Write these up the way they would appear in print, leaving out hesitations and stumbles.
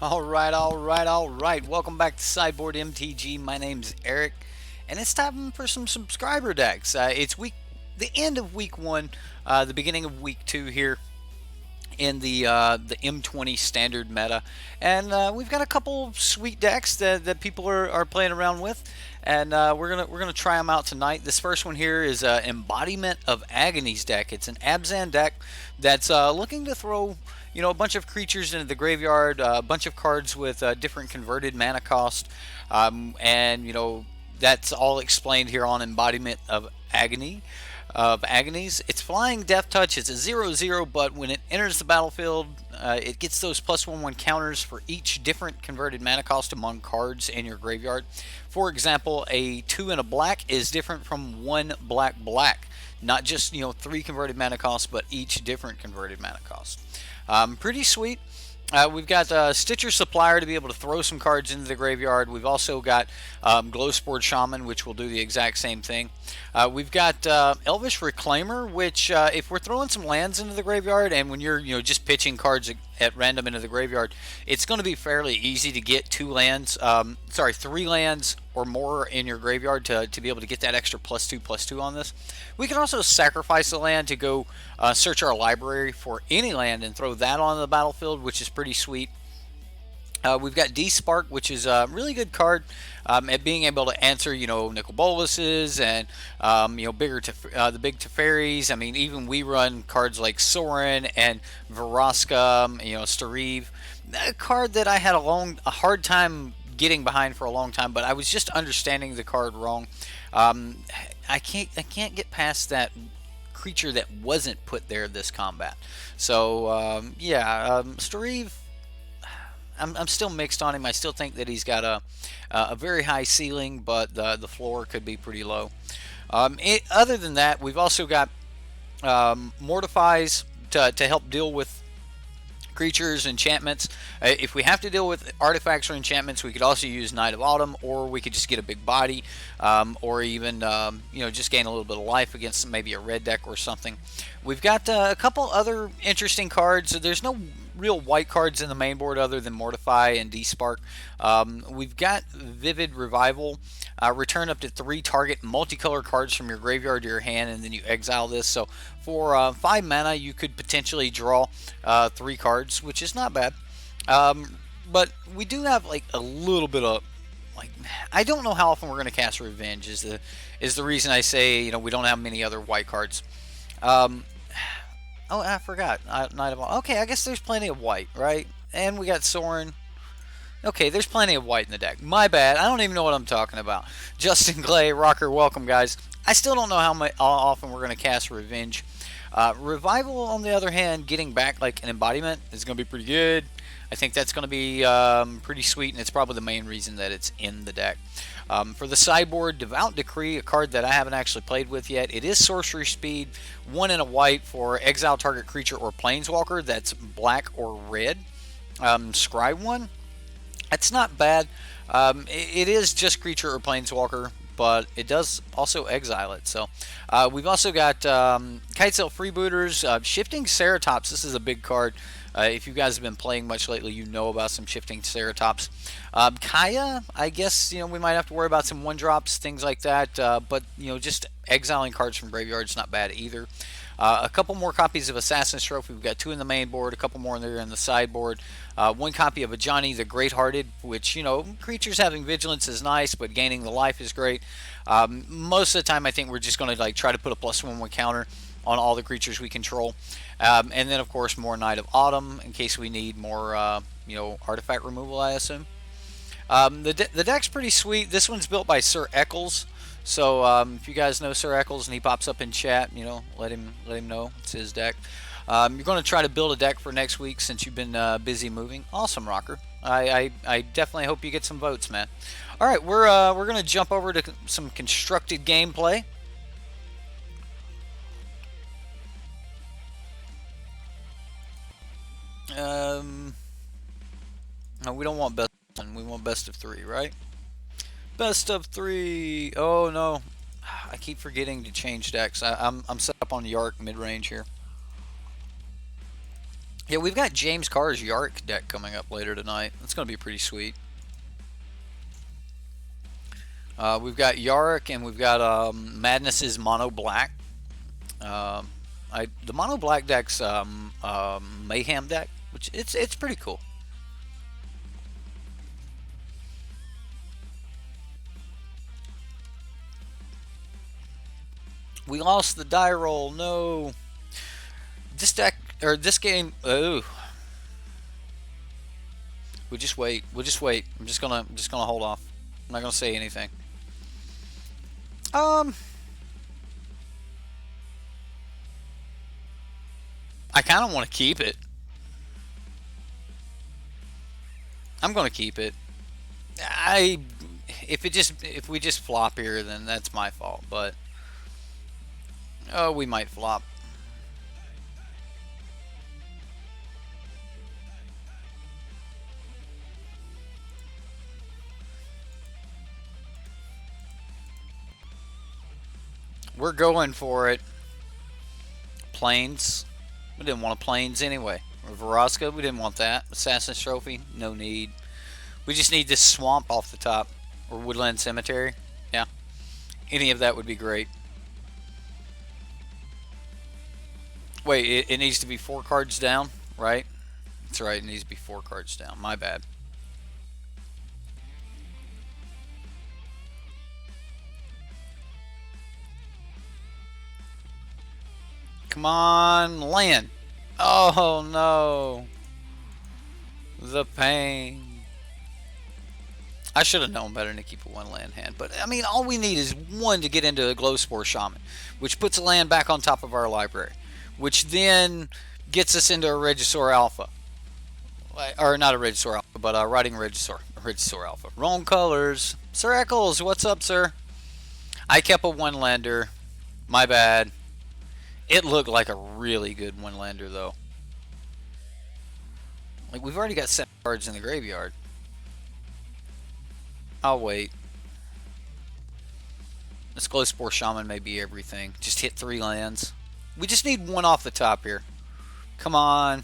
All right. Welcome back to Sideboard MTG. My name's Eric, and it's time for some subscriber decks. It's the end of week one, the beginning of week two here in the M20 standard meta, and we've got a couple sweet decks that people are playing around with, and we're gonna try them out tonight. This first one here is Embodiment of Agonies deck. It's an Abzan deck that's looking to throw a bunch of creatures into the graveyard, a bunch of cards with different converted mana cost, and that's all explained here on Embodiment of Agonies. It's flying Death Touch. It's a 0/0, but when it enters the battlefield, it gets those +1/1 counters for each different converted mana cost among cards in your graveyard. For example, a 2 and a black is different from 1 black. Not just 3 converted mana costs, but each different converted mana cost. Pretty sweet. We've got Stitcher Supplier to be able to throw some cards into the graveyard. We've also got Glowspore Shaman, which will do the exact same thing. We've got Elvish Reclaimer, which if we're throwing some lands into the graveyard, and when you're just pitching cards at random into the graveyard, it's going to be fairly easy to get 3 lands or more in your graveyard to be able to get that extra +2/+2 on this. We can also sacrifice a land to go search our library for any land and throw that on the battlefield, which is pretty sweet. We've got D-Spark, which is a really good card at being able to answer, Nicol Boluses and, the big Teferis. I mean, even we run cards like Sorin and Vraska, Stariv. A card that I had a hard time getting behind for a long time, but I was just understanding the card wrong. I can't get past that creature that wasn't put there this combat. So Stariv, I'm still mixed on him. I still think that he's got a very high ceiling, but the floor could be pretty low. Other than that, we've also got Mortifies to help deal with creatures, enchantments. If we have to deal with artifacts or enchantments, we could also use Knight of Autumn, or we could just get a big body, or even just gain a little bit of life against maybe a red deck or something. We've got a couple other interesting cards. There's no real white cards in the main board other than Mortify and D-Spark. We've got Vivid Revival. Return up to 3 target multicolor cards from your graveyard to your hand, and then you exile this. So for 5 mana, you could potentially draw 3 cards, which is not bad. But we do have like a little bit of I don't know how often we're going to cast Revenge. Is the reason I say we don't have many other white cards. Oh, I forgot. Knight of Okay, I guess there's plenty of white, right? And we got Sorin. Okay, there's plenty of white in the deck. My bad. I don't even know what I'm talking about. Justin Clay, Rocker, welcome, guys. I still don't know how often we're going to cast Revenge. Revival, on the other hand, getting back like an embodiment is going to be pretty good. I think that's going to be pretty sweet, and it's probably the main reason that it's in the deck. For the sideboard, Devout Decree, a card that I haven't actually played with yet. It is sorcery speed, 1 and a white for exile target creature or planeswalker that's black or red. Scry 1, that's not bad. It is just creature or planeswalker, but it does also exile it. So we've also got Kitesail Freebooters, Shifting Ceratops. This is a big card. If you guys have been playing much lately, you know about some Shifting Ceratops. Kaalia, I guess we might have to worry about some 1-drops, things like that. But just exiling cards from graveyards not bad either. A couple more copies of Assassin's Trophy. We've got 2 in the main board, a couple more in there in the sideboard. 1 copy of Agonies the Great-Hearted, which, creatures having vigilance is nice, but gaining the life is great. Most of the time, I think we're just going to try to put a +1/+1 counter on all the creatures we control. And then, of course, more Knight of Autumn in case we need more, artifact removal, I assume. The deck's pretty sweet. This one's built by SirEklz. So if you guys know SirEklz and he pops up in chat, let him know it's his deck. You're going to try to build a deck for next week since you've been busy moving. Awesome, Rocker. I definitely hope you get some votes, man. All right, we're going to jump over to some constructed gameplay. No, we don't want best one. We want best of 3, right? Best of 3. Oh no, I keep forgetting to change decks. I'm set up on Yarok Midrange here. Yeah, we've got James Carr's Yarok deck coming up later tonight. That's going to be pretty sweet. We've got Yarok and we've got Madness's Mono Black. Um, the Mono Black deck's Mayhem deck, which it's pretty cool. We lost the die roll. No. This deck or this game. Oh, we'll just wait. We'll just wait. I'm just gonna hold off. I'm not gonna say anything. Um, I kind of want to keep it. I'm gonna keep it. I if we just flop here, then that's my fault. But oh, we might flop. We're going for it. Plains. We didn't want a plains anyway. Or Veraska, we didn't want that. Assassin's Trophy, no need. We just need this swamp off the top. Or Woodland Cemetery. Yeah. Any of that would be great. Wait, it needs to be 4 cards down, right? That's right, it needs to be 4 cards down. My bad. Come on, land. Oh no. The pain. I should have known better than to keep a 1 land hand. But, I mean, all we need is 1 to get into a Glowspore Shaman, which puts a land back on top of our library, which then gets us into a Regisaur Alpha. Or not a Regisaur Alpha, but a Riding Regisaur. A Regisaur Alpha. Wrong colors. SirEklz, what's up, sir? I kept a 1-lander. My bad. It looked like a really good 1-lander, though. Like, we've already got 7 cards in the graveyard. I'll wait. This Glowspore Shaman may be everything. Just hit 3 lands. We just need 1 off the top here. Come on.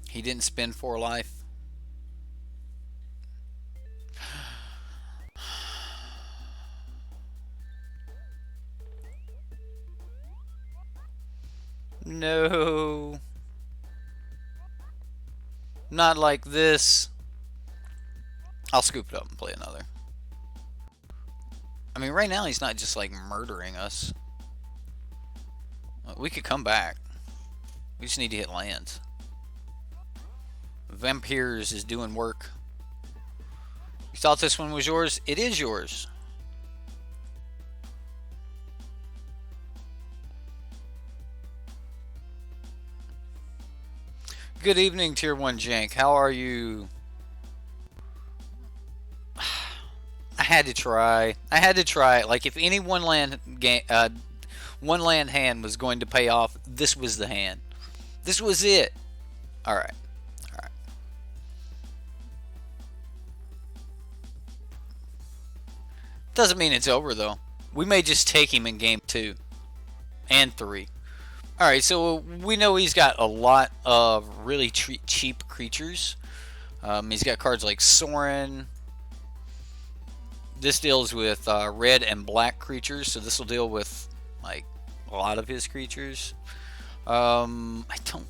He didn't spend 4 life. No. Not like this. I'll scoop it up and play another. I mean, right now he's not just like murdering us. We could come back. We just need to hit lands. Vampires is doing work. You thought this one was yours? It is yours. Good evening, Tier 1 Jank. How are you? I had to try. I had to try. Like, if any one land hand was going to pay off, this was the hand. This was it. Alright. Alright. Doesn't mean it's over, though. We may just take him in game 2. And 3. Alright, so we know he's got a lot of really cheap creatures. He's got cards like Sorin. This deals with red and black creatures, so this will deal with like a lot of his creatures. I don't...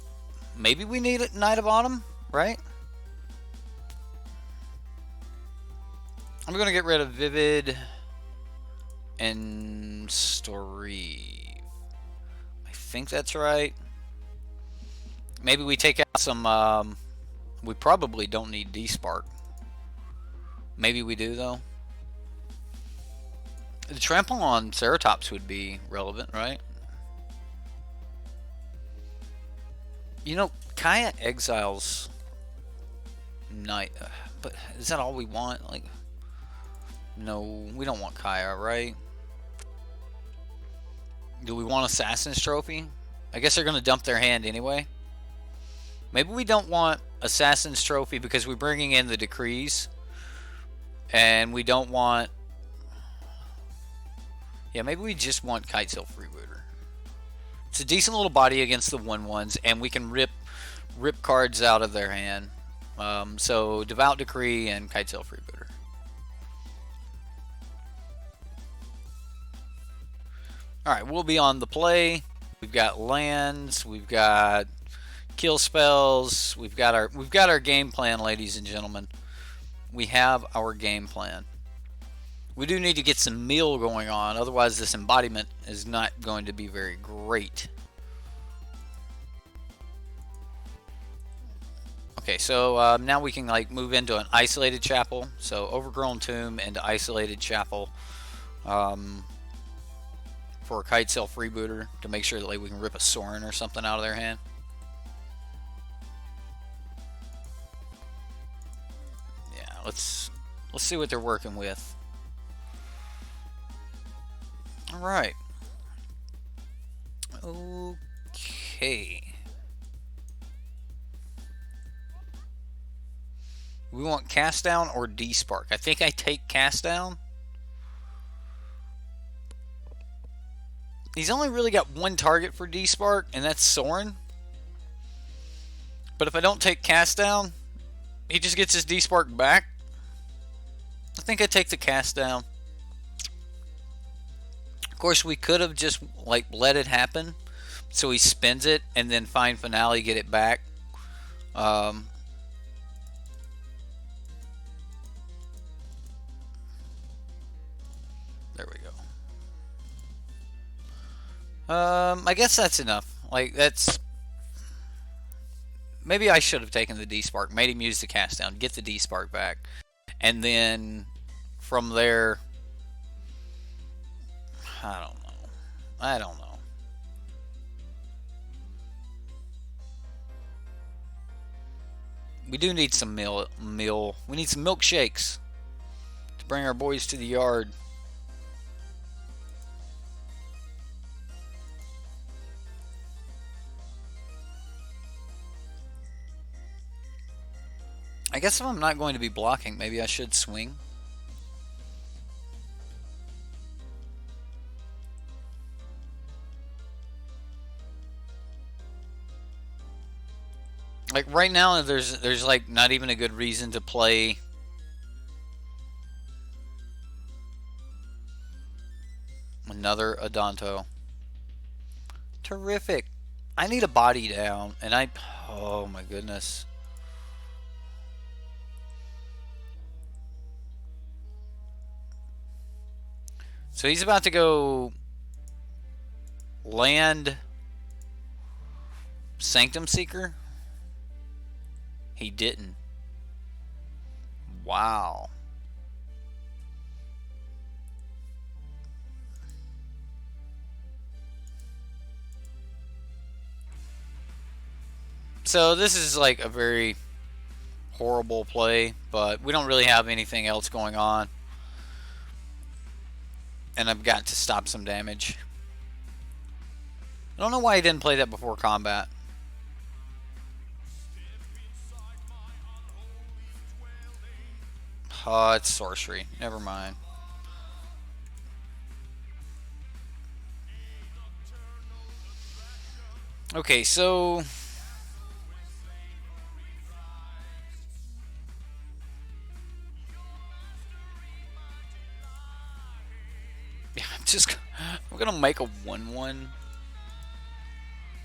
Maybe we need a Knight of Autumn, right? I'm going to get rid of Vivid and Story. I think that's right. Maybe we take out some... we probably don't need D-Spark. Maybe we do, though. The Trample on Ceratops would be relevant, right? You know, Kaalia exiles Knight. But is that all we want? Like, no, we don't want Kaalia, right? Do we want Assassin's Trophy? I guess they're going to dump their hand anyway. Maybe we don't want Assassin's Trophy because we're bringing in the decrees. And we don't want... Yeah, maybe we just want Kitesail Freebooter. It's a decent little body against the 1/1s, and we can rip cards out of their hand. So Devout Decree and Kitesail Freebooter. Alright, we'll be on the play. We've got lands, we've got kill spells, we've got our game plan, ladies and gentlemen. We have our game plan. We do need to get some meal going on, otherwise this embodiment is not going to be very great. Okay, so now we can like move into an isolated chapel. So Overgrown Tomb into isolated chapel for a Kitesail Freebooter to make sure that like we can rip a Sorin or something out of their hand. Yeah, let's see what they're working with. All right. Okay. We want Cast Down or D-Spark. I think I take Cast Down. He's only really got one target for D-Spark, and that's Sorin. But if I don't take Cast Down, he just gets his D-Spark back. I think I take the Cast Down. Of course, we could have just like let it happen, so he spins it and then Fine Finale get it back. There we go. I guess that's enough. Like that's maybe I should have taken the D-Spark, made him use the Cast Down, get the D-Spark back, and then from there. I don't know. We do need some meal. We need some milkshakes to bring our boys to the yard. I guess if I'm not going to be blocking, maybe I should swing. Like right now, there's like not even a good reason to play another Adonto. Terrific. I need a body down, and oh my goodness. So he's about to go land Sanctum Seeker. He didn't. Wow. So this is like a very horrible play, but we don't really have anything else going on. And I've got to stop some damage. I don't know why I didn't play that before combat. Oh, it's sorcery. Never mind. Okay, so yeah, I'm gonna make a 1/1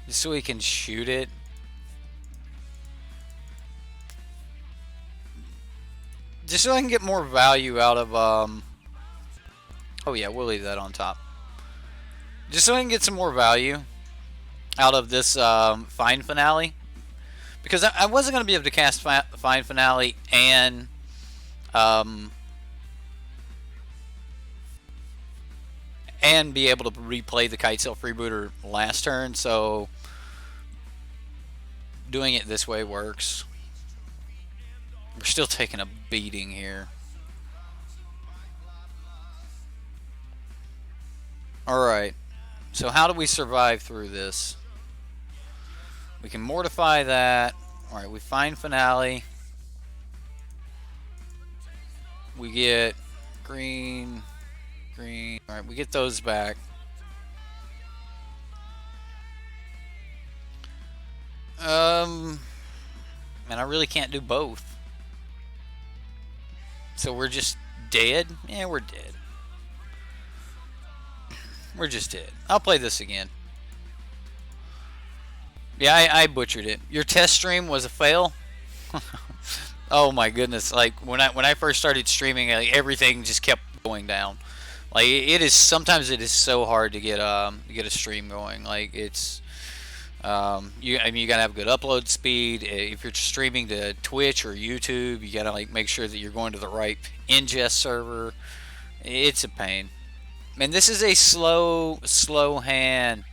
just so he can shoot it. Just so I can get more value out of, oh yeah, we'll leave that on top. Just so I can get some more value out of this Fine Finale. Because I wasn't going to be able to cast Fine Finale and be able to replay the Kitesail Freebooter last turn, so doing it this way works. We're still taking a beating here. Alright, so how do we survive through this? We can mortify that. Alright, we find Finale. We get green, screen. All right, we get those back. And I really can't do both. So we're just dead? Yeah, we're dead. We're just dead. I'll play this again. Yeah, I butchered it. Your test stream was a fail? Oh my goodness! Like when I first started streaming, like, everything just kept going down. Like it is sometimes it is so hard to get a stream going. Like it's I mean you gotta have good upload speed. If you're streaming to Twitch or YouTube, you gotta like make sure that you're going to the right ingest server. It's a pain. Man, this is a slow hand.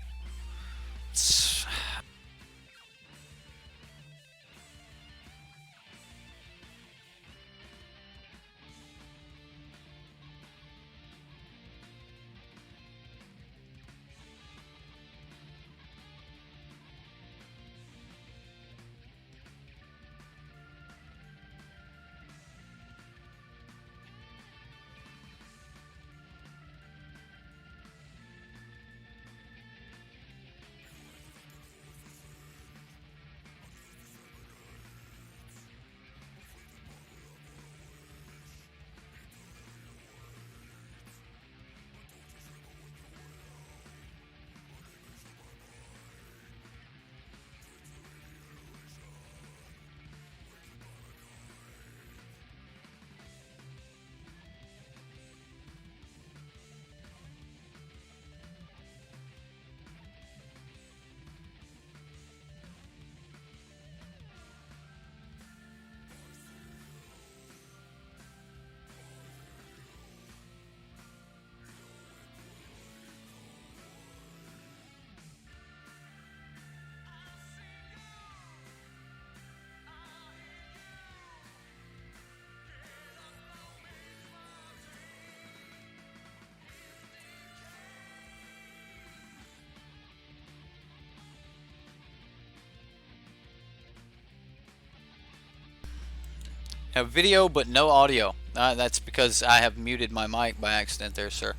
Have video but no audio. That's because I have muted my mic by accident there, sir.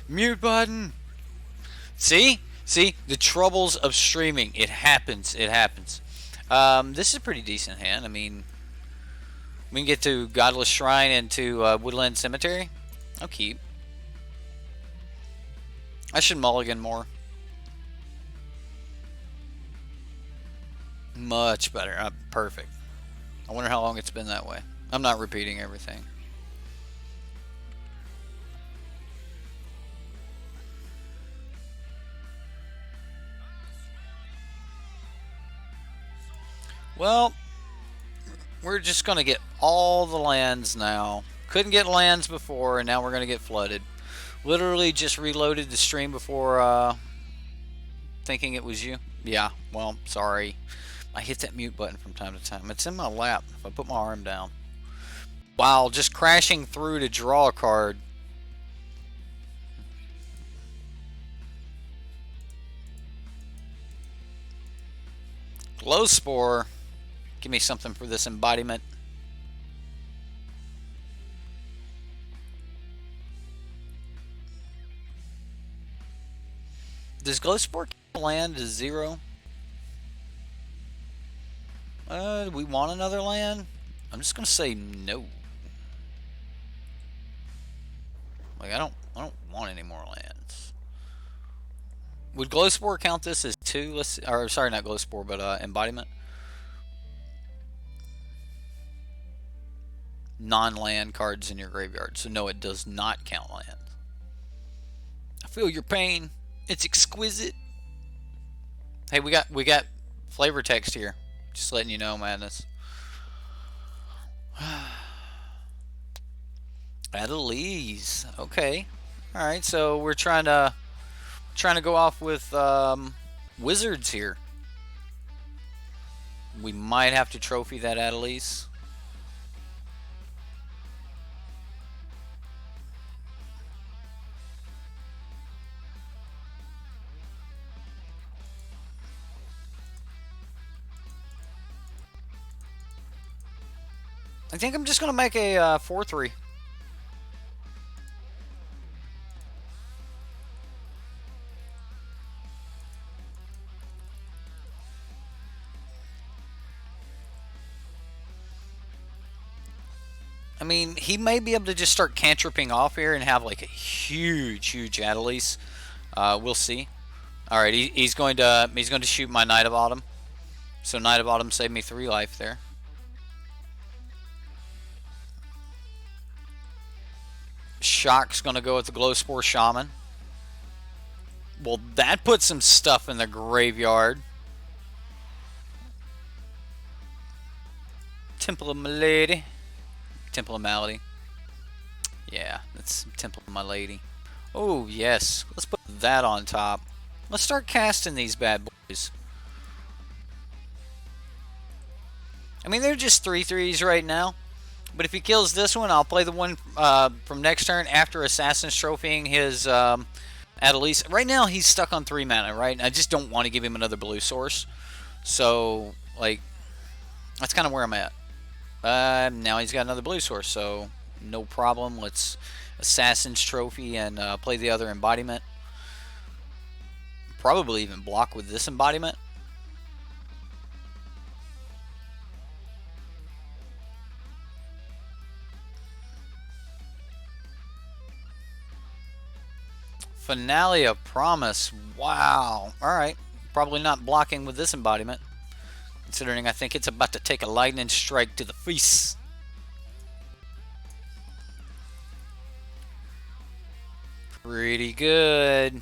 Mute button. See? See? The troubles of streaming. It happens. It happens. This is a pretty decent hand. I mean, we can get to Godless Shrine and to Woodland Cemetery. I'll keep. I should mulligan more. Much better. Perfect. I wonder how long it's been that way. I'm not repeating everything. Well, we're just going to get all the lands now. Couldn't get lands before, and now we're going to get flooded. Literally just reloaded the stream before thinking it was you. Yeah, well, sorry. I hit that mute button from time to time. It's in my lap if I put my arm down. Wow, just crashing through to draw a card. Glow Spore. Give me something for this embodiment. Does Glow Spore land to 0? Do we want another land? I'm just gonna say no. Like I don't want any more lands. Would Glow Spore count this as 2? Let's see, or sorry, not Glow Spore, but embodiment. Non-land cards in your graveyard. So no, it does not count lands. I feel your pain. It's exquisite. Hey, we got flavor text here. Just letting you know, madness. Agonies. Okay. All right. So we're trying to go off with wizards here. We might have to trophy that Agonies. I think I'm just going to make a 4-3. I mean, he may be able to just start cantripping off here and have like a huge Atalice. We'll see. All right, he's going to shoot my Knight of Autumn. So Knight of Autumn saved me 3 life there. Shock's going to go with the Glowspore Shaman. Well, that puts some stuff in the graveyard. Temple of Milady. Temple of Malady. Yeah, that's Temple of My Lady. Oh, yes. Let's put that on top. Let's start casting these bad boys. I mean, they're just 3/3s right now. But if he kills this one, I'll play the one from next turn after Assassin's Trophying his Atalice. Right now, he's stuck on 3 mana, right? And I just don't want to give him another blue source. So, like, that's kind of where I'm at. Now he's got another blue source, so no problem. Let's Assassin's Trophy and play the other embodiment. Probably even block with this embodiment. Finale of Promise. Wow. Alright. Probably not blocking with this embodiment, considering I think it's about to take a lightning strike to the face. Pretty good.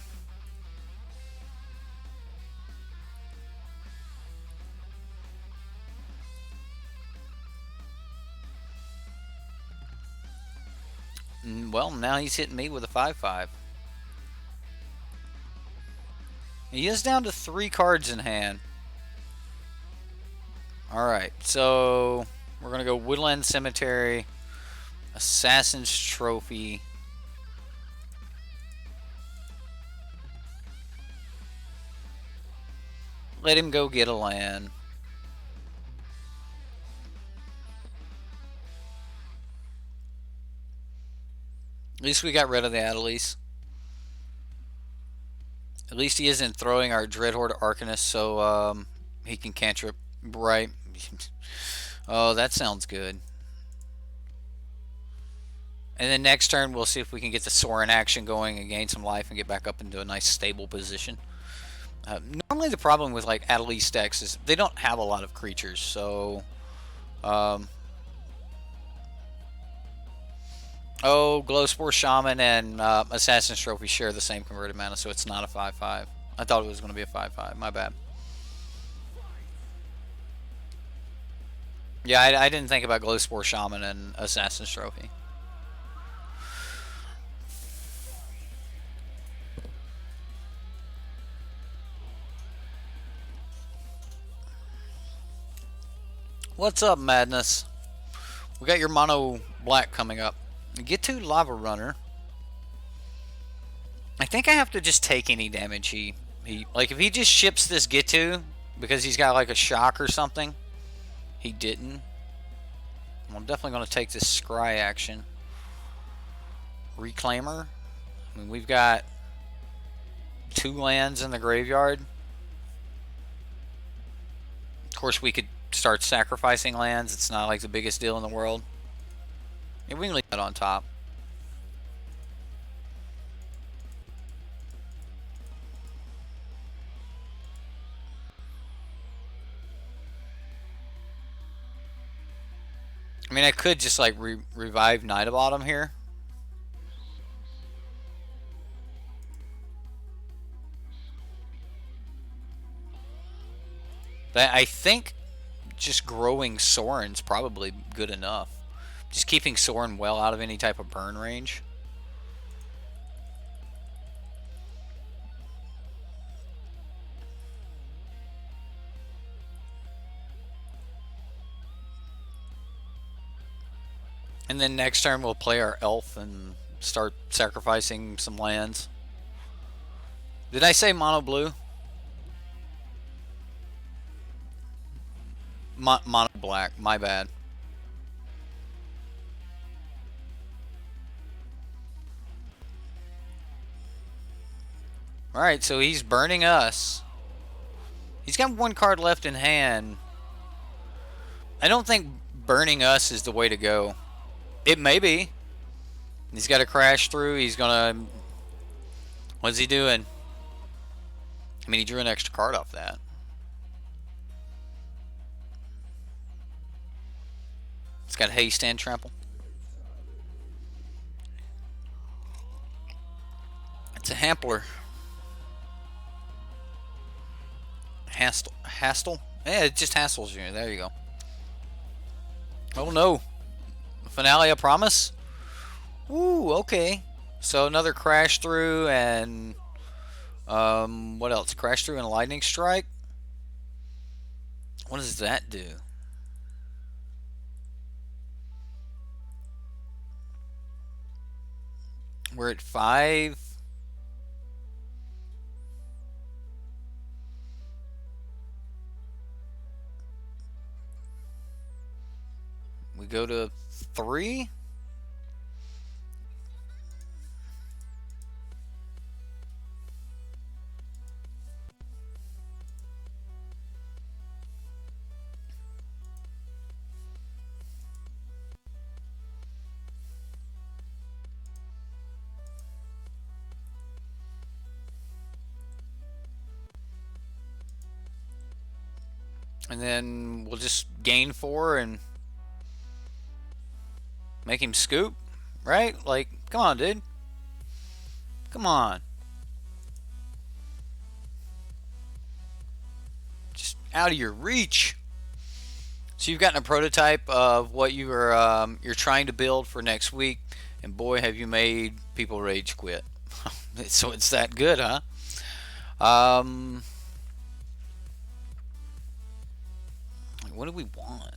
Well, now he's hitting me with a 5/5. He is down to 3 cards in hand. Alright, so we're going to go Woodland Cemetery, Assassin's Trophy. Let him go get a land. At least we got rid of the Atalice. At least he isn't throwing our Dreadhorde Arcanist, so he can cantrip. Right. Oh, that sounds good. And then next turn, we'll see if we can get the Sorin action going and gain some life and get back up into a nice stable position. Normally the problem with like Atalice decks is they don't have a lot of creatures, so... Oh, Glowspore Shaman and Assassin's Trophy share the same converted mana, so it's not a 5/5. I thought it was going to be a 5/5. My bad. Yeah, I didn't think about Glowspore Shaman and Assassin's Trophy. What's up, Madness? We got your mono black coming up. Get to Lava Runner. I think I have to just take any damage he like if he just ships this Get to because he's got like a shock or something. He didn't. I'm definitely going to take this scry action. Reclaimer. I mean, we've got 2 lands in the graveyard. Of course, we could start sacrificing lands. It's not like the biggest deal in the world. Yeah, we can leave that on top. I mean, I could just like revive Knight of Autumn here. But I think just growing Sorin's probably good enough. Just keeping Sorin well out of any type of burn range. And then next turn we'll play our elf and start sacrificing some lands. Did I say mono blue? Mono black, my bad. Alright, so he's burning us. He's got 1 card left in hand. I don't think burning us is the way to go. It may be. He's got to crash through. He's gonna. What's he doing? I mean, he drew an extra card off that. It's got haste and trample. It's a Hampler. Hastel? Yeah, it just hassles you. There you go. Oh no. Finale, a promise? Ooh, okay. So another crash through and what else? Crash through and a lightning strike? What does that do? We're at 5. We go to 3. And then we'll just gain 4 and make him scoop, right? Like, come on, dude. Come on. Just out of your reach. So you've gotten a prototype of what you're trying to build for next week, and boy, have you made people rage quit. So it's that good, huh? What do we want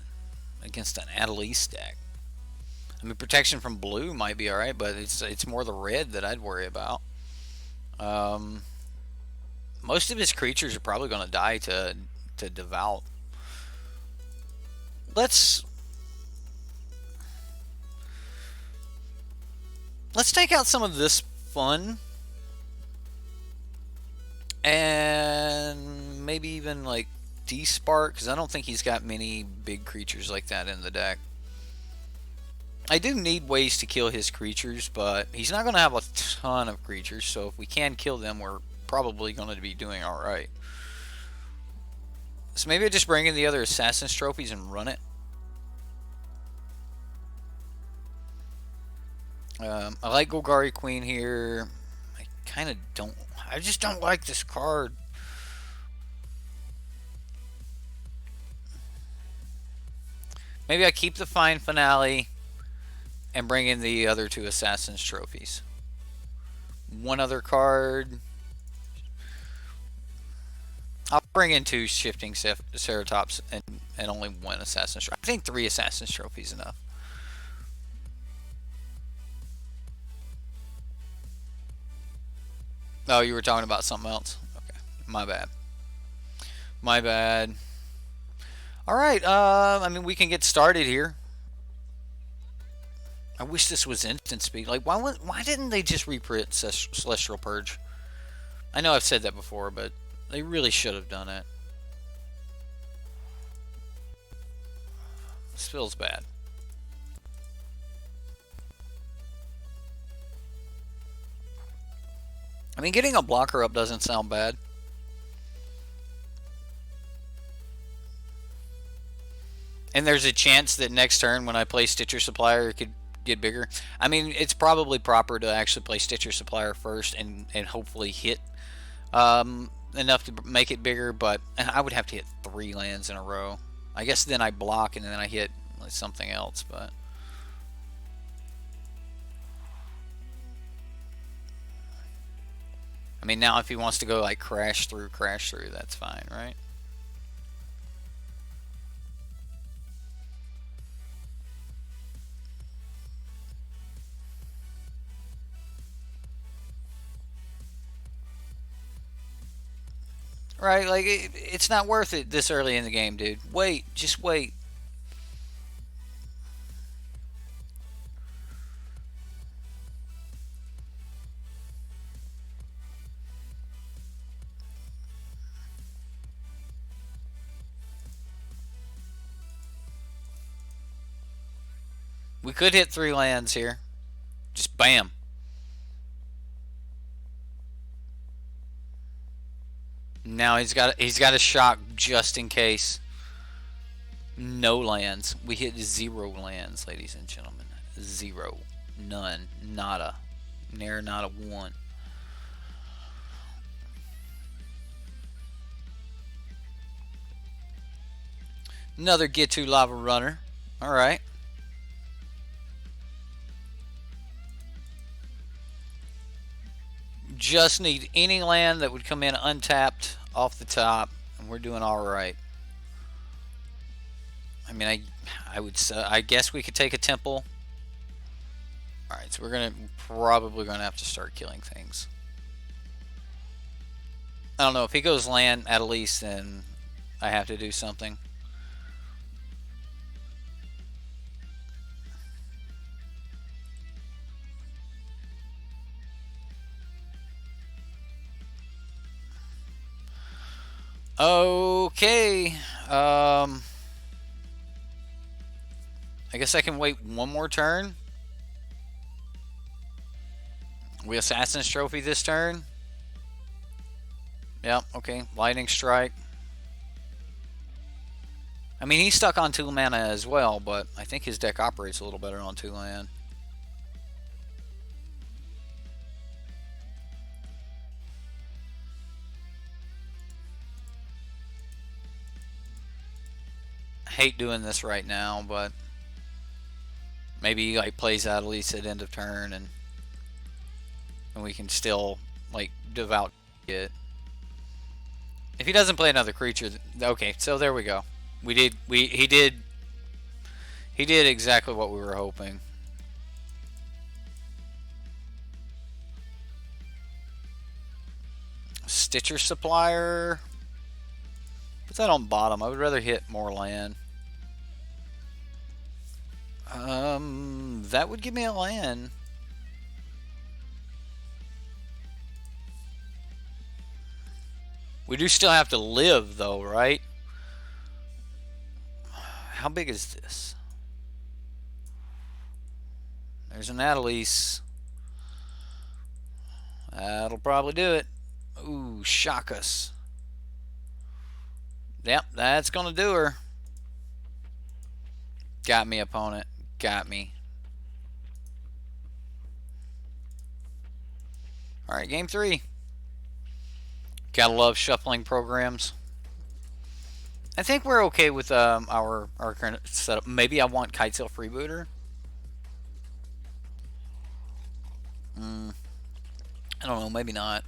against an Adelise deck? I mean, protection from blue might be all right, but it's more the red that I'd worry about. Most of his creatures are probably going to die to devout. Let's take out some of this fun and maybe even like D-Spark, because I don't think he's got many big creatures like that in the deck. I do need ways to kill his creatures, but he's not going to have a ton of creatures, so if we can kill them, we're probably going to be doing alright. So maybe I just bring in the other Assassin's Trophies and run it. I like Golgari Queen here. I kind of don't... I just don't like this card. Maybe I keep the Fine Finale and bring in the other 2 Assassin's Trophies. One other card. I'll bring in 2 Shifting Ceratops and only 1 Assassin's Trophy. I think 3 Assassin's Trophies enough. Oh, you were talking about something else? Okay, my bad. My bad. Alright, I mean, we can get started here. I wish this was instant speed. Like, why didn't they just reprint Celestial Purge? I know I've said that before, but they really should have done it. This feels bad. I mean, getting a blocker up doesn't sound bad. And there's a chance that next turn when I play Stitcher Supplier, it could get bigger. I mean, it's probably proper to actually play Stitcher Supplier first and hopefully hit enough to make it bigger, but I would have to hit 3 lands in a row. I guess then I block and then I hit something else, but... I mean, now if he wants to go like crash through, that's fine, right? Right, like, it's not worth it this early in the game, dude. Wait, just wait. We could hit 3 lands here. Just bam. Now he's got a shock just in case. No lands. We hit 0 lands, ladies and gentlemen. 0. None. Nada. Near not a 1. Another get to lava runner. Alright. Just need any land that would come in untapped off the top, and we're doing alright. I mean, I guess we could take a temple. Alright, so we're probably gonna have to start killing things. I don't know, if he goes land at least, then I have to do something. Okay. I guess I can wait one more turn. We Assassin's Trophy this turn. Yep, okay. Lightning Strike. I mean, he's stuck on 2 mana as well, but I think his deck operates a little better on 2 land. I hate doing this right now, but maybe he like plays out at least at end of turn, and we can still like devout it. If he doesn't play another creature, okay. So there we go. He did exactly what we were hoping. Stitcher Supplier. Put that on bottom. I would rather hit more land. That would give me a land. We do still have to live, though, right? How big is this? There's an Adelies. That'll probably do it. Ooh, shock us. Yep, that's gonna do her. Got me, opponent. Got me. Alright, game 3. Gotta love shuffling programs. I think we're okay with our current setup. Maybe I want Kitesail Freebooter. I don't know, maybe not.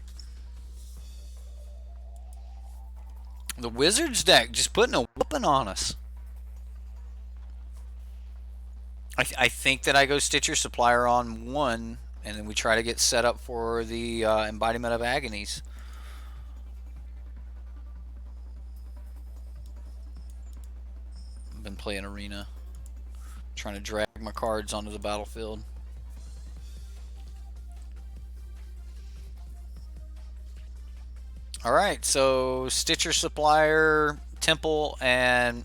The Wizards deck just putting a whooping on us. I think that I go Stitcher Supplier on 1, and then we try to get set up for the embodiment of Agonies. I've been playing Arena, trying to drag my cards onto the battlefield. Alright, so Stitcher Supplier, Temple, and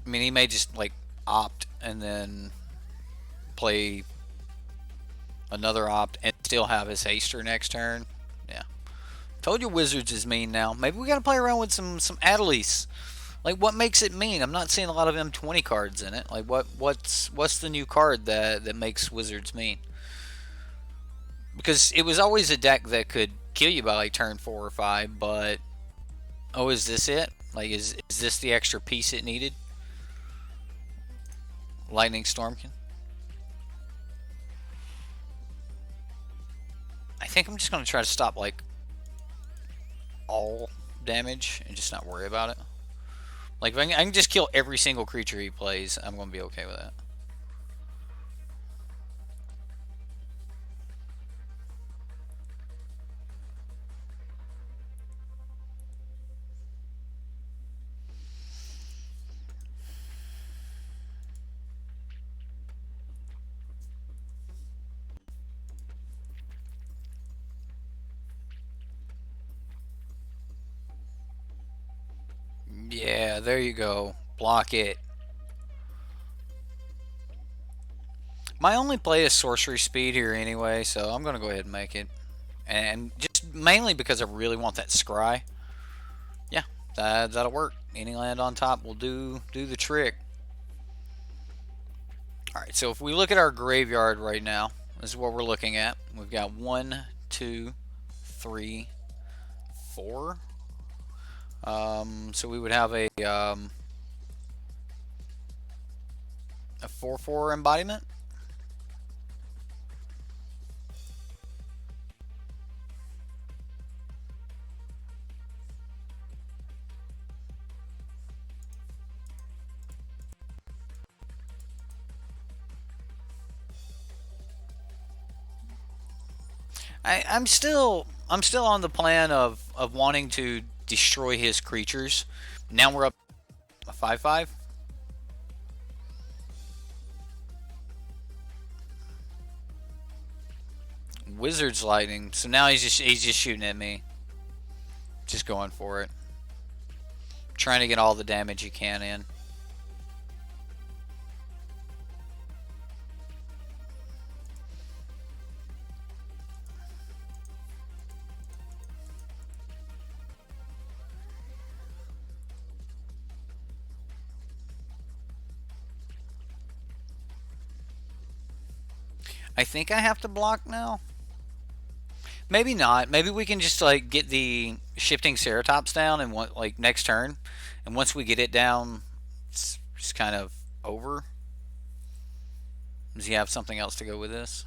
I mean, he may just like opt and then play another opt and still have his haster next turn. Yeah. Told you Wizards is mean now. Maybe we gotta play around with some Adelies. Like, what makes it mean? I'm not seeing a lot of M20 cards in it. Like, what's the new card that makes Wizards mean? Because it was always a deck that could kill you by like turn 4 or 5, but oh, is this it? Like, is this the extra piece it needed? Lightning Stormkin. I think I'm just gonna try to stop like all damage and just not worry about it. Like, if I can just kill every single creature he plays, I'm gonna be okay with that. Yeah, there you go. Block it. My only play is sorcery speed here anyway, so I'm going to go ahead and make it. And just mainly because I really want that scry. Yeah, that'll work. Any land on top will do the trick. Alright, so if we look at our graveyard right now, this is what we're looking at. We've got 1, 2, 3, 4. So we would have a 4/4 embodiment. I'm still on the plan of wanting to destroy his creatures. Now we're up a 5/5. Wizard's lightning. So now he's just shooting at me. Just going for it. Trying to get all the damage he can in. I think I have to block now. Maybe not. Maybe we can just like get the shifting Ceratops down and like next turn, and once we get it down, it's just kind of over. Does he have something else to go with this?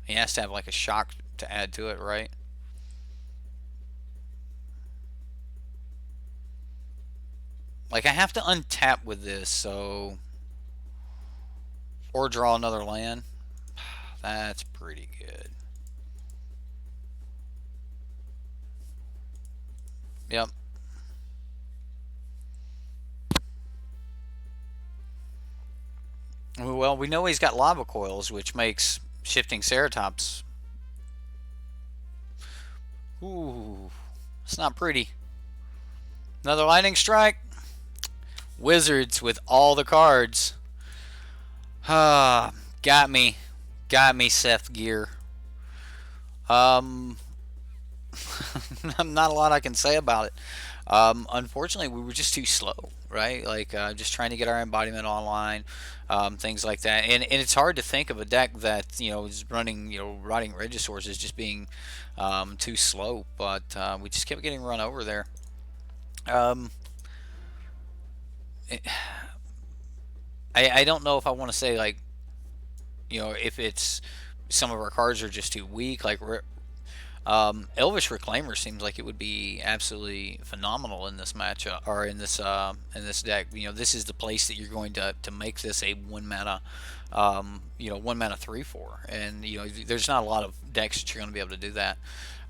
He has to have like a shock to add to it, right? Like I have to untap with this, so or draw another land. That's pretty good. Yep. Well, we know he's got lava coils, which makes shifting Ceratops. Ooh, it's not pretty. Another lightning strike. Wizards with all the cards. Ah, got me. Got me, Seth Gear. Not a lot I can say about it. Unfortunately, we were just too slow, right? Like just trying to get our embodiment online, things like that. And it's hard to think of a deck that is running rotting Regisaurs as just being too slow. But we just kept getting run over there. It, I don't know if I want to say like if it's some of our cards are just too weak. Like Elvish Reclaimer seems like it would be absolutely phenomenal in this match or in this deck. This is the place that you're going to make this a 1 mana, 1 mana 3/4, and there's not a lot of decks that you're going to be able to do that.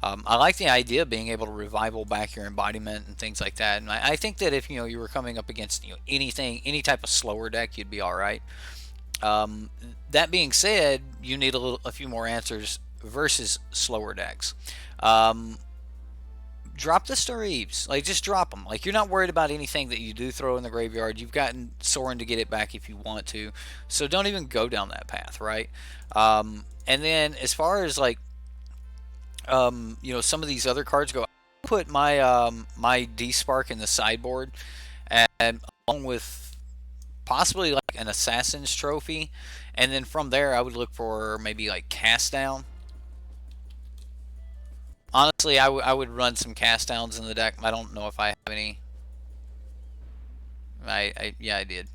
I like the idea of being able to revival back your embodiment and things like that. And I think that if you were coming up against any type of slower deck, you'd be all right. That being said, you need a few more answers versus slower decks. Drop the Storeeves. Like, just drop them. Like, you're not worried about anything that you do throw in the graveyard. You've gotten Sorin to get it back if you want to. So don't even go down that path, right? And then as far as, like, some of these other cards go, I put my my D-Spark in the sideboard, and along with possibly like an Assassin's Trophy, and then from there I would look for maybe like Cast Down. Honestly, I would run some Cast Downs in the deck. I don't know if I have any. Yeah, I did.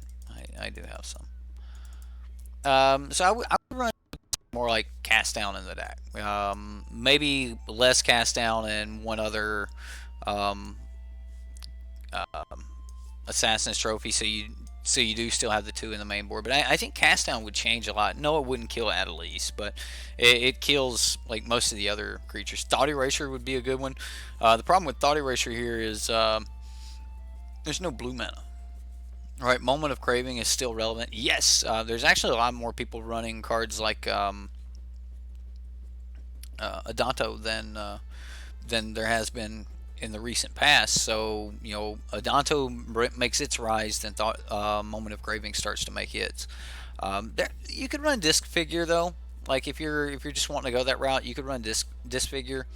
I do have some. So I would run more like Cast Down in the deck. Maybe less Cast Down and one other um, Assassin's Trophy, so you do still have the 2 in the main board. But I think Cast Down would change a lot. No, it wouldn't kill Adeliz, but it kills like most of the other creatures. Thought Erasure would be a good one. The problem with Thought Erasure here is there's no blue mana. All right, Moment of Craving is still relevant. Yes, there's actually a lot more people running cards like Adanto than there has been in the recent past. So Adanto makes its rise, then thought Moment of Craving starts to make its. You could run disc figure though. Like if you're just wanting to go that route, you could run disc figure.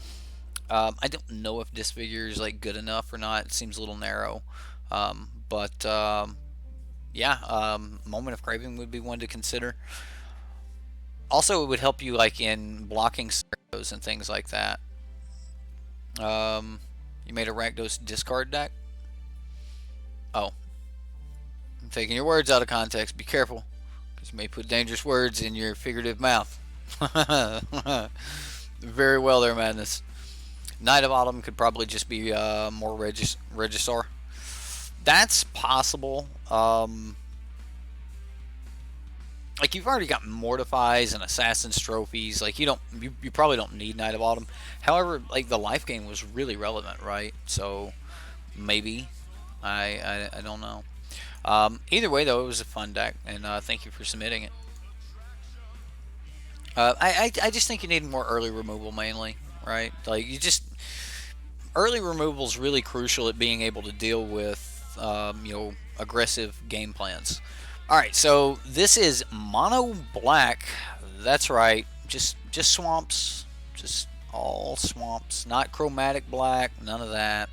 I don't know if disc figure is like good enough or not. It seems a little narrow. But yeah, Moment of Craving would be one to consider. Also, it would help you like in blocking scenarios and things like that. You made a Rakdos discard deck. Oh, I'm taking your words out of context. Be careful, because you may put dangerous words in your figurative mouth. Very well there, Madness. Knight of Autumn could probably just be more Registar. That's possible. Like you've already got Mortifies and Assassin's Trophies. Like you probably don't need Knight of Autumn. However, like the life gain was really relevant, right? So maybe I don't know. Either way, though, it was a fun deck, and thank you for submitting it. I just think you need more early removal mainly, right? Like early removal is really crucial at being able to deal with aggressive game plans. All right, so this is mono black. That's right, just swamps, just all swamps, not chromatic black, none of that.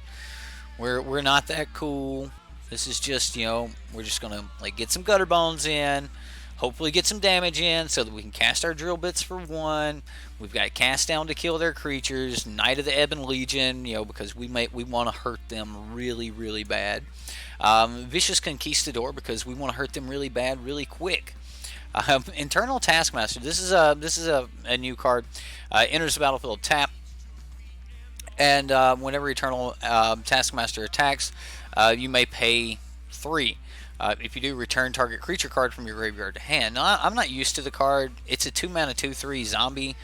We're not that cool. This is just we're just gonna like get some gutter bones in, hopefully get some damage in so that we can cast our drill bits for one. We've got cast down to kill their creatures, Knight of the Ebon Legion, because we want to hurt them really really bad. Vicious Conquistador because we want to hurt them really bad really quick. Internal Taskmaster. This is a new card. Enters the battlefield tap, and whenever Eternal Taskmaster attacks, you may pay 3. If you do, return target creature card from your graveyard to hand. Now, I'm not used to the card. It's a 2-mana 2/3 zombie.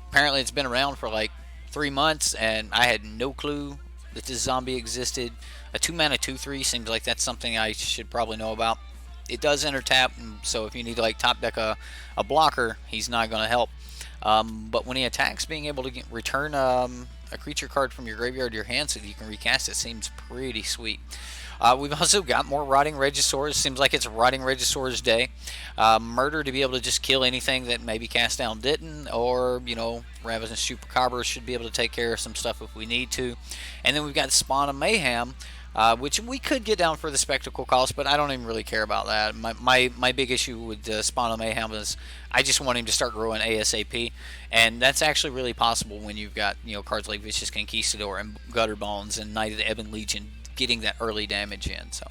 Apparently it's been around for like 3 months, and I had no clue that this zombie existed. A 2-mana 2/3 seems like that's something I should probably know about. It does enter tap, so if you need to like top deck a blocker, he's not going to help. But when he attacks, being able to return a creature card from your graveyard to your hand so that you can recast it seems pretty sweet. We've also got more Rotting Regisaurs. Seems like it's Rotting Regisaurs day. Murder to be able to just kill anything that maybe Cast Down didn't, or Ravenous Chupacabra should be able to take care of some stuff if we need to. And then we've got Spawn of Mayhem, which we could get down for the spectacle cost, but I don't even really care about that. My big issue with Spawn of Mayhem is I just want him to start growing ASAP, and that's actually really possible when you've got cards like Vicious Conquistador and Gutter Bones and Knight of the Ebon Legion getting that early damage in. So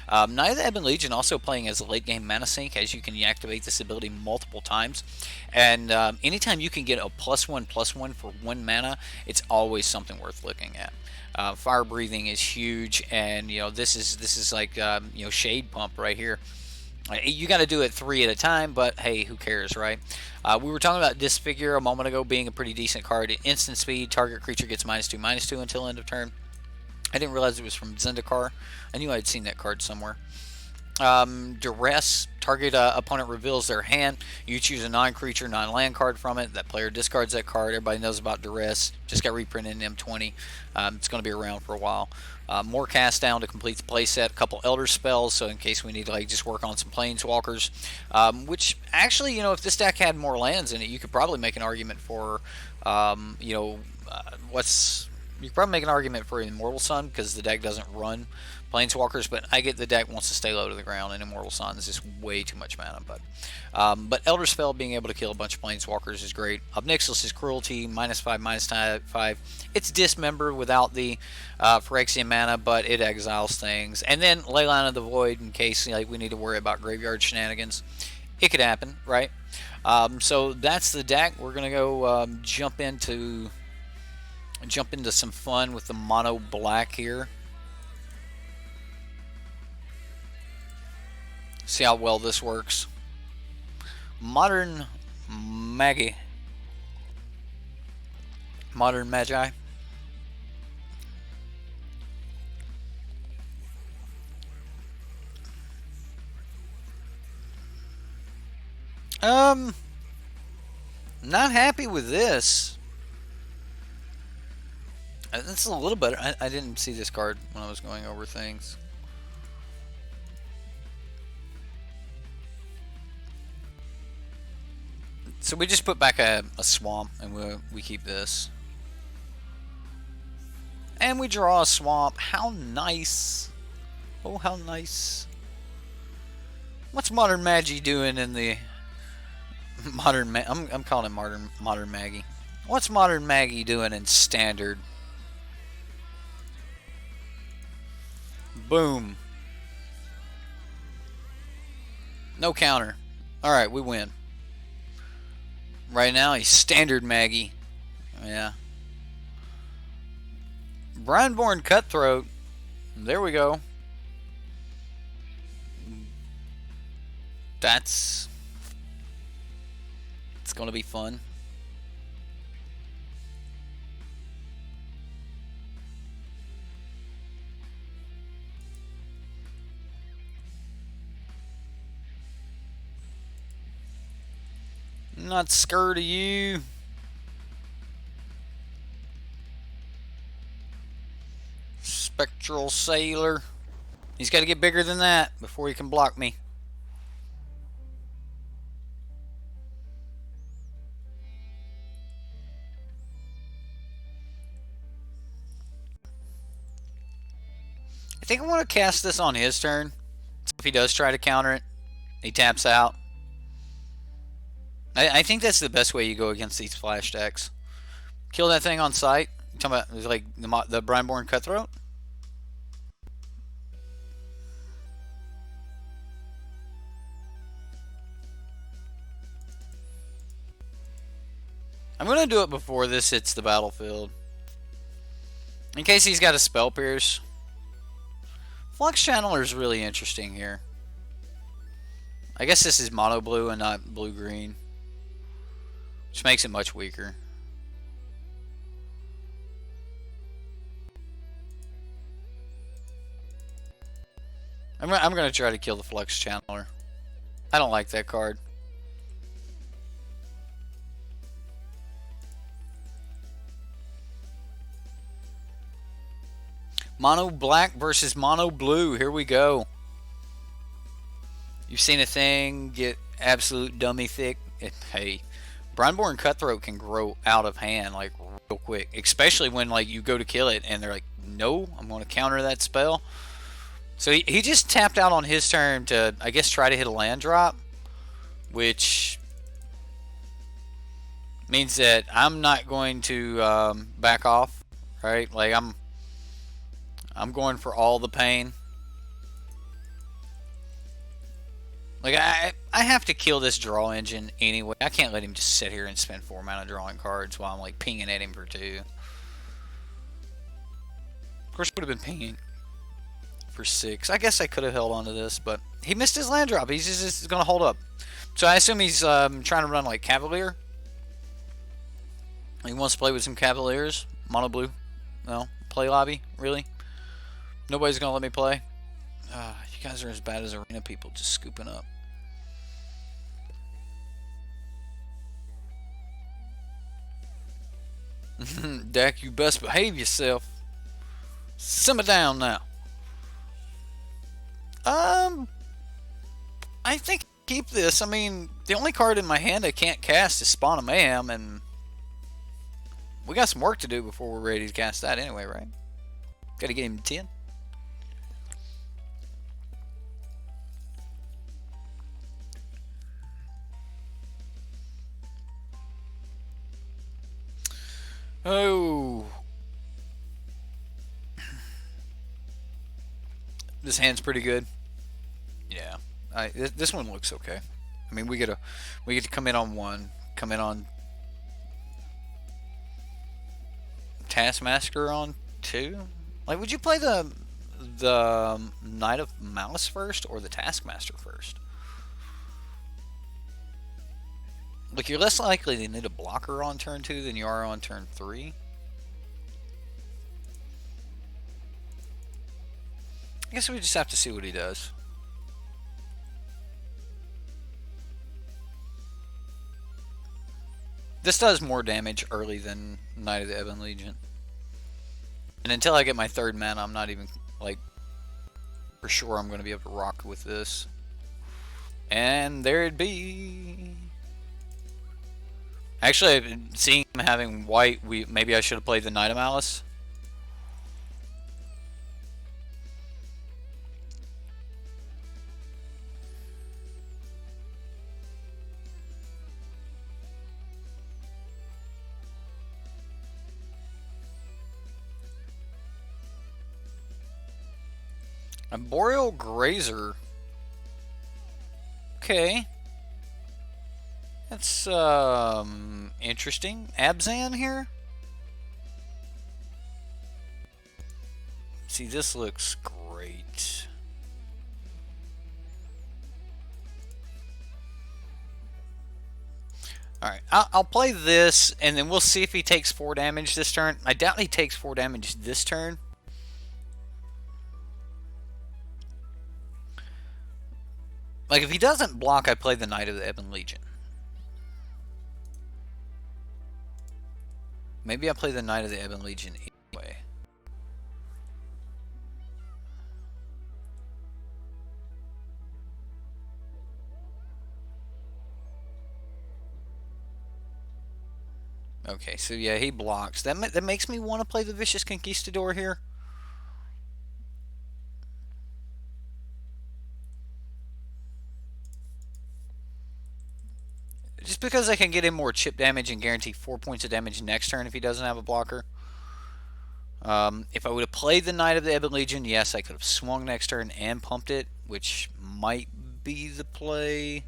Knight of the Ebon Legion also playing as a late game mana sink, as you can activate this ability multiple times, and anytime you can get a +1/+1 for 1 mana, it's always something worth looking at. Fire breathing is huge, and this is like Shade Pump right here. You got to do it 3 at a time, but hey, who cares, right? We were talking about Disfigure a moment ago being a pretty decent card. Instant speed, target creature gets -2/-2 until end of turn. I didn't realize it was from Zendikar. I knew I'd seen that card somewhere. Duress, target opponent reveals their hand. You choose a non-creature, non-land card from it. That player discards that card. Everybody knows about Duress. Just got reprinted in M20. It's going to be around for a while. More cast down to complete the playset. A couple Elder spells, so in case we need to like just work on some Planeswalkers. Which actually, if this deck had more lands in it, you could probably make an argument for, you could probably make an argument for Immortal Sun because the deck doesn't run Planeswalkers, but I get the deck wants to stay low to the ground, and Immortal Sun is just way too much mana. But Elder Spell being able to kill a bunch of Planeswalkers is great. Obnixilis is Cruelty, -5/-5. It's Dismember without the Phyrexian mana, but it exiles things. And then Leyline of the Void in case we need to worry about graveyard shenanigans. It could happen, right? So that's the deck. We're gonna go jump into some fun with the mono black here. See how well this works. Modern Magi. Not happy with this. This is a little better. I didn't see this card when I was going over things. So we just put back a swamp, and we keep this. And we draw a swamp. How nice. Oh, how nice. What's Modern Maggie doing in the... I'm calling it Modern Maggie. What's Modern Maggie doing in Standard? Boom. No counter. Alright, we win. Right now, he's Standard Maggie. Yeah. Brineborn Cutthroat. There we go. It's gonna be fun. I'm not scared of you. Spectral Sailor. He's got to get bigger than that before he can block me. I think I want to cast this on his turn. If he does try to counter it, he taps out. I think that's the best way you go against these flash decks. Kill that thing on sight. You talking about like the Brineborn Cutthroat? I'm going to do it before this hits the battlefield. In case he's got a Spell Pierce. Flux Channeler is really interesting here. I guess this is mono blue and not blue green, which makes it much weaker. I'm going to try to kill the Flux Channeler. I don't like that card. Mono black versus mono blue. Here we go. You've seen a thing get absolute dummy thick. Hey, Brineborn Cutthroat can grow out of hand like real quick, especially when like you go to kill it and they're like, no, I'm going to counter that spell. So he just tapped out on his turn to, I guess, try to hit a land drop, which means that I'm not going to back off, right? Like I'm going for all the pain. Like I have to kill this draw engine anyway. I can't let him just sit here and spend 4 mana drawing cards while I'm like pinging at him for 2. Of course, I would have been pinging for 6. I guess I could have held on to this, but he missed his land drop. He's just going to hold up. So I assume he's trying to run like Cavalier. He wants to play with some Cavaliers. Mono blue. No. Play lobby? Really? Nobody's going to let me play? You guys are as bad as arena people, just scooping up. Dak, you best behave yourself. Simmer down now. I think keep this. I mean, the only card in my hand I can't cast is Spawn of Mayhem, and we got some work to do before we're ready to cast that anyway, right? Got to get him to 10. Oh. This hand's pretty good. Yeah. This one looks okay. I mean, we get to come in on 1, come in on Taskmaster on 2. Like, would you play the Knight of Malice first or the Taskmaster first? Like, you're less likely to need a blocker on turn 2 than you are on turn 3. I guess we just have to see what he does. This does more damage early than Knight of the Ebon Legion. And until I get my third mana, I'm not even, like, for sure I'm going to be able to rock with this. And there it be. Actually, seeing him having white, maybe I should have played the Knight of Malice. A Boreal Grazer. Okay. That's interesting. Abzan here? See, this looks great. Alright, I'll play this, and then we'll see if he takes 4 damage this turn. I doubt he takes 4 damage this turn. Like, if he doesn't block, I play the Knight of the Ebon Legion. Maybe I play the Knight of the Ebon Legion anyway. Okay, so yeah, he blocks. That makes me want to play the Vicious Conquistador here. Just because I can get him more chip damage and guarantee 4 points of damage next turn if he doesn't have a blocker. If I would have played the Knight of the Ebon Legion, yes, I could have swung next turn and pumped it, which might be the play.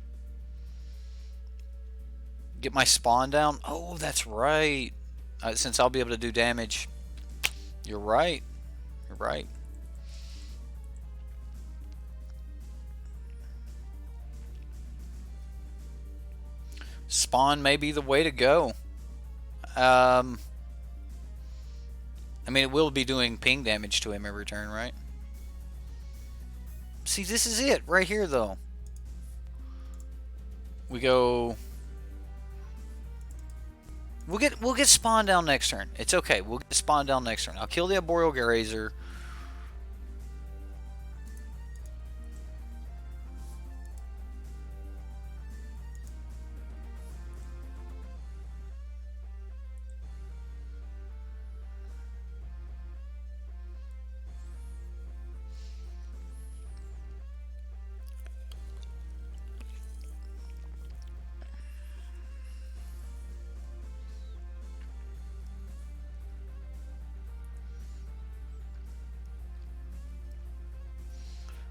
Get my spawn down. Oh, that's right. Since I'll be able to do damage. You're right. You're right. Spawn may be the way to go. I mean, it will be doing ping damage to him every turn, right? See, this is it right here, though. We go. We'll get spawn down next turn. It's okay. We'll get spawn down next turn. I'll kill the Arboreal Grazer.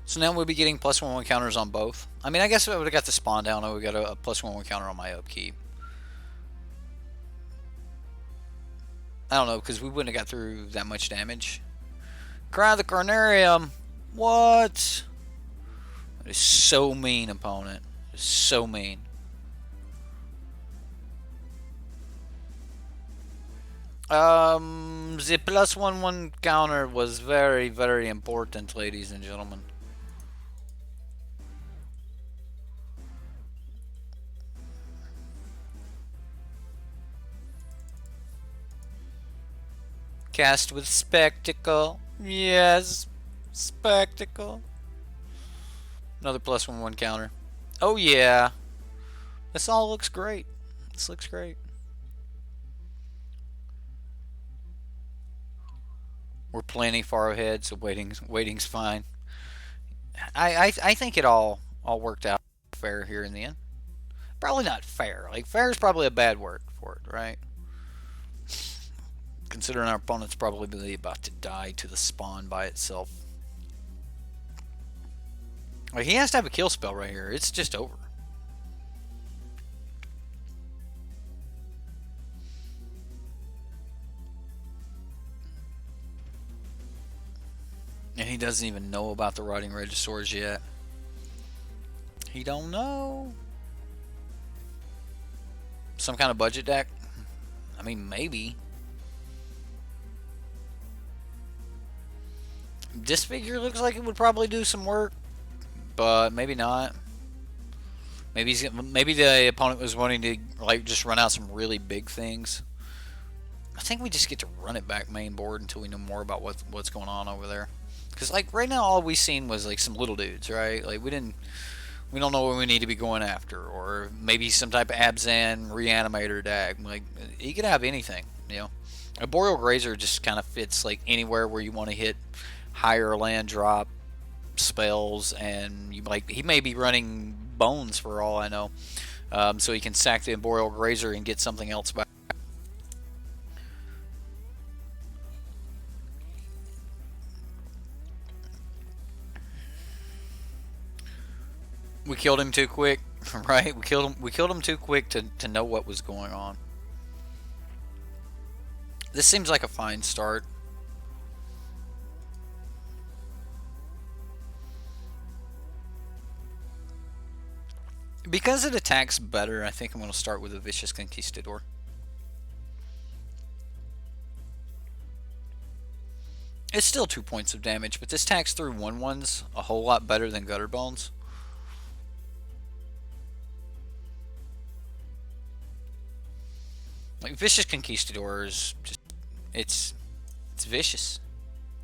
So now we'll be getting +1/+1 counters on both. I mean, I guess if I would have got the spawn down, I would have got a +1/+1 counter on my upkeep. I don't know, because we wouldn't have got through that much damage. Cry the Carnarium. What? That is so mean, opponent. That is so mean. The +1/+1 counter was very, very important, ladies and gentlemen. Cast with Spectacle. Yes. Spectacle. Another +1/+1 counter. Oh yeah. This all looks great. This looks great. We're plenty far ahead, so waiting's fine. I think it all worked out fair here in the end. Probably not fair. Like, fair is probably a bad word for it, right? Considering our opponent's probably about to die to the spawn by itself. Like, he has to have a kill spell right here. It's just over. And he doesn't even know about the Rotting Registors yet. He don't know. Some kind of budget deck? I mean, maybe. Disfigure looks like it would probably do some work, but maybe not. Maybe the opponent was wanting to, like, just run out some really big things. I think we just get to run it back main board until we know more about what's going on over there. Because like right now, all we seen was like some little dudes, right? Like we don't know what we need to be going after, or maybe some type of Abzan reanimator deck. Like you could have anything, you know. A Boreal Grazer just kind of fits like anywhere where you want to hit higher land drop spells, and you like he may be running Bones for all I know, so he can sack the Boreal Grazer and get something else back. We killed him too quick, right? We killed him. We killed him too quick to know what was going on. This seems like a fine start. Because it attacks better, I think I'm going to start with a Vicious Conquistador. It's still 2 points of damage, but this attacks through 1/1s a whole lot better than Gutter Bones. Like Vicious Conquistador is just it's vicious.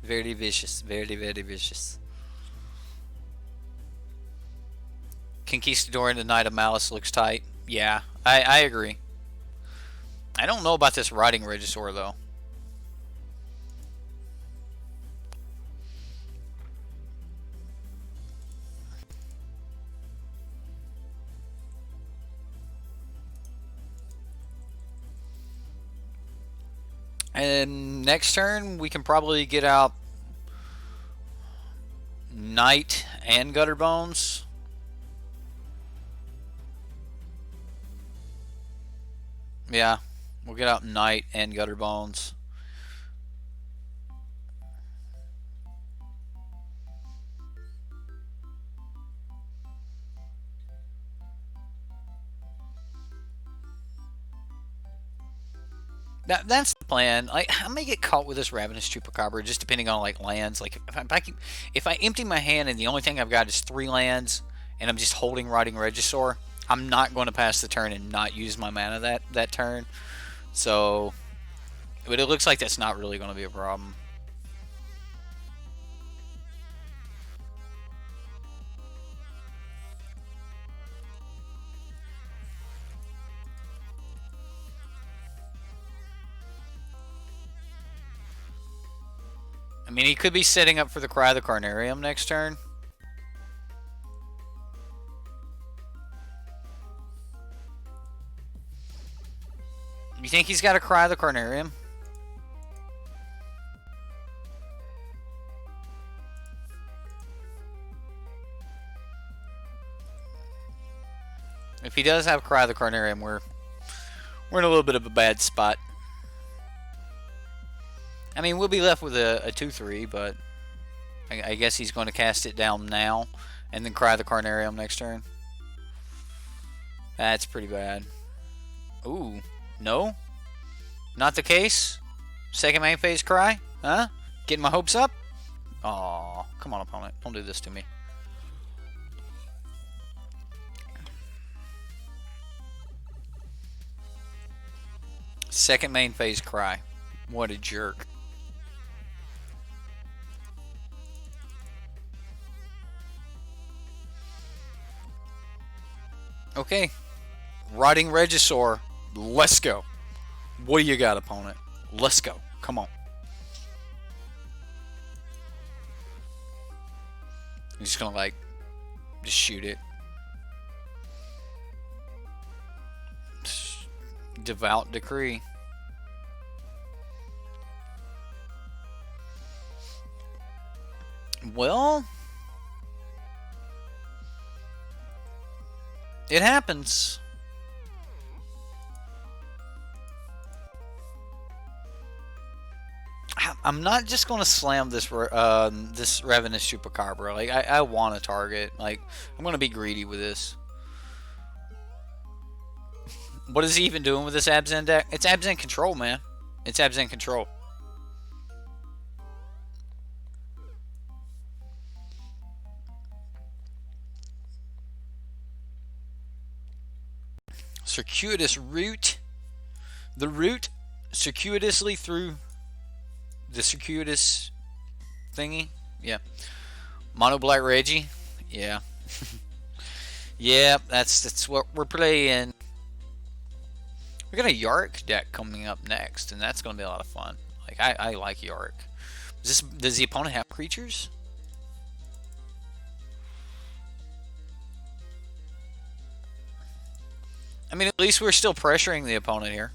Very vicious. Very, very vicious. Conquistador and the Knight of Malice looks tight. Yeah, I agree. I don't know about this Riding Regisaur though. And next turn we can probably get out Knight and Gutter Bones. Yeah, we'll get out Knight and Gutter Bones. That's the plan. I may get caught with this Ravenous Chupacabra, just depending on like lands. Like if I empty my hand and the only thing I've got is 3 lands, and I'm just holding Riding Regisaur, I'm not going to pass the turn and not use my mana that turn. So, but it looks like that's not really going to be a problem. I mean, he could be setting up for the Cry of the Carnarium next turn. You think he's got a Cry of the Carnarium? If he does have Cry of the Carnarium, we're in a little bit of a bad spot. I mean, we'll be left with a 2/3, but I guess he's going to cast it down now and then Cry the Carnarium next turn. That's pretty bad. Ooh, no? Not the case? Second main phase Cry? Huh? Getting my hopes up? Aw, come on, opponent. Don't do this to me. Second main phase Cry. What a jerk. Okay. Riding Regisaur. Let's go. What do you got, opponent? Let's go. Come on. I'm just gonna just shoot it. Devout Decree. Well, it happens. I'm not just going to slam this this Ravenous Chupacabra. Like I want to target. Like I'm going to be greedy with this. What is he even doing with this Abzan deck? It's Abzan control, man. It's Abzan control. Circuitous Root. The root circuitously through the circuitous thingy. Yeah. Mono Black Reggie. Yeah. Yeah, that's what we're playing. We got a Yarok deck coming up next, and that's going to be a lot of fun. Like I like Yarok. Does the opponent have creatures? I mean, at least we're still pressuring the opponent here.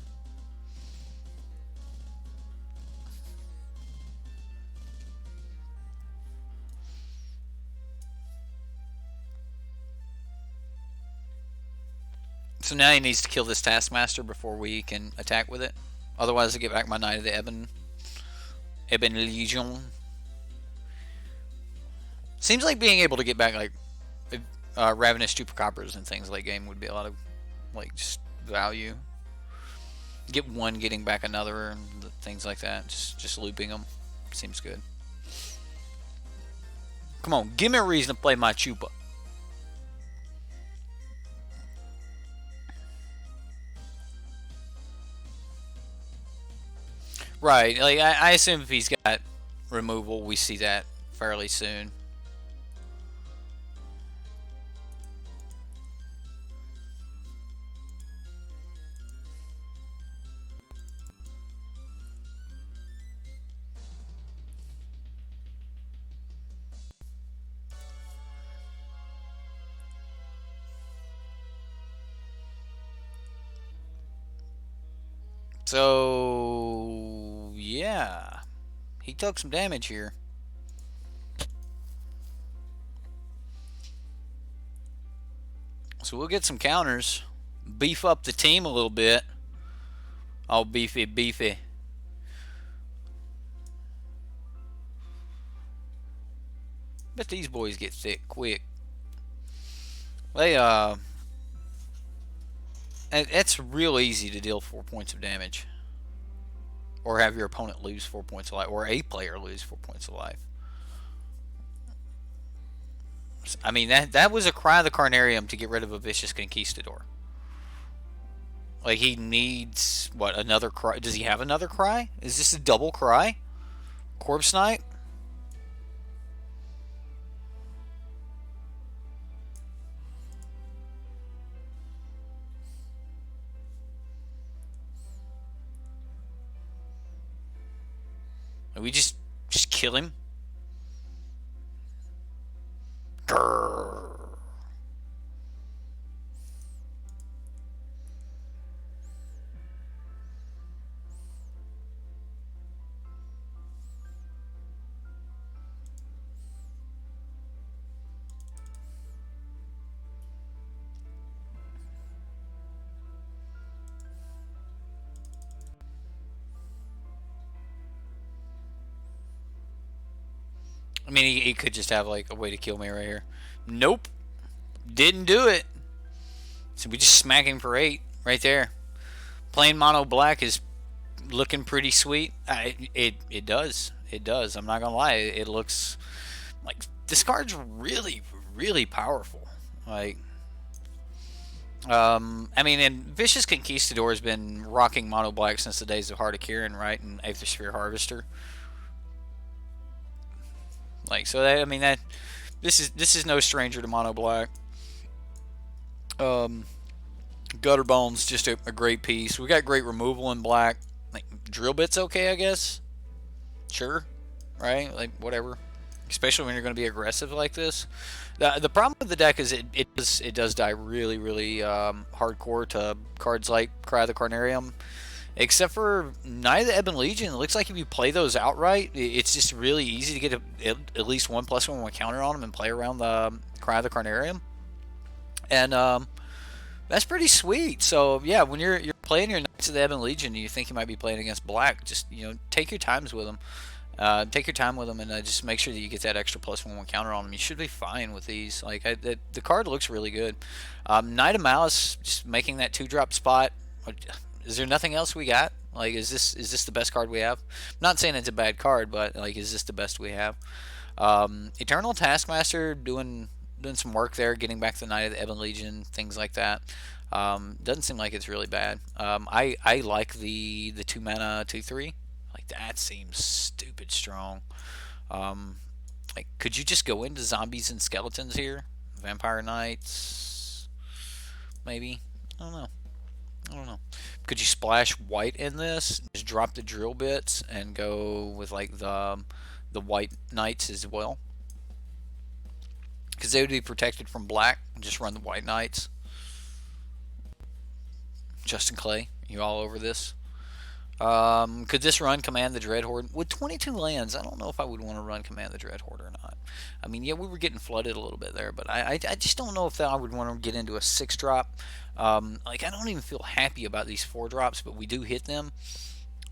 So now he needs to kill this Taskmaster before we can attack with it. Otherwise, I get back my Knight of the Ebon Legion. Seems like being able to get back like Ravenous Chupacabras and things late game would be a lot of like just value. Get one, getting back another, and things like that. Just looping them seems good. Come on, give me a reason to play my Chupa. Right, like I assume if he's got removal, we see that fairly soon. So yeah, he took some damage here. So we'll get some counters, beef up the team a little bit. Oh, beefy, beefy. Bet these boys get thick quick. They it's real easy to deal 4 points of damage, or have your opponent lose 4 points of life, or a player lose 4 points of life. I mean, that was a Cry of the Carnarium to get rid of a Vicious Conquistador. Like, he needs, what, another Cry? Does he have another Cry? Is this a double Cry? Corpse Knight? We just kill him? Grrr. I mean, he could just have like a way to kill me right here. Nope. Didn't do it. So we just smack him for 8 right there. Playing mono black is looking pretty sweet. It does. It does. I'm not going to lie. It looks like this card's really, really powerful. Like, I mean, and Vicious Conquistador has been rocking mono black since the days of Heart of Kirin, right? And Aethersphere Harvester. Like, so that, I mean, that this is no stranger to mono black. Gutter Bone's just a great piece. We got great removal in black. Like, Drill Bit's okay, I guess. Sure, right? Like, whatever. Especially when you're going to be aggressive like this. The problem with the deck is it does die really, really hardcore to cards like Cry of the Carnarium. Except for Knight of the Ebon Legion, it looks like if you play those outright, it's just really easy to get at least 1+1 counter on them and play around the Cry of the Carnarium. And that's pretty sweet. So yeah, when you're playing your Knights of the Ebon Legion and you think you might be playing against black, just take your times with them. Take your time with them and just make sure that you get that extra +1 counter on them. You should be fine with these. Like the card looks really good. Knight of Malice, just making that 2-drop spot. Is there nothing else we got? Like, is this the best card we have? I'm not saying it's a bad card, but like, is this the best we have? Eternal Taskmaster doing doing some work there, getting back the Knight of the Ebon Legion, things like that. Doesn't seem like it's really bad. I like the 2 mana 2/3. Like that seems stupid strong. Um, like, could you just go into zombies and skeletons here? Vampire Knights, maybe. I don't know. I don't know. Could you splash white in this? Just drop the drill bits and go with like the white knights as well, because they would be protected from black. Just run the white knights. Justin Clay, you all over this? Could this run Command the Dreadhorde? With 22 lands, I don't know if I would want to run Command the Dreadhorde or not. I mean, yeah, we were getting flooded a little bit there, but I just don't know if that I would want to get into a 6-drop. Like, I don't even feel happy about these 4-drops, but we do hit them.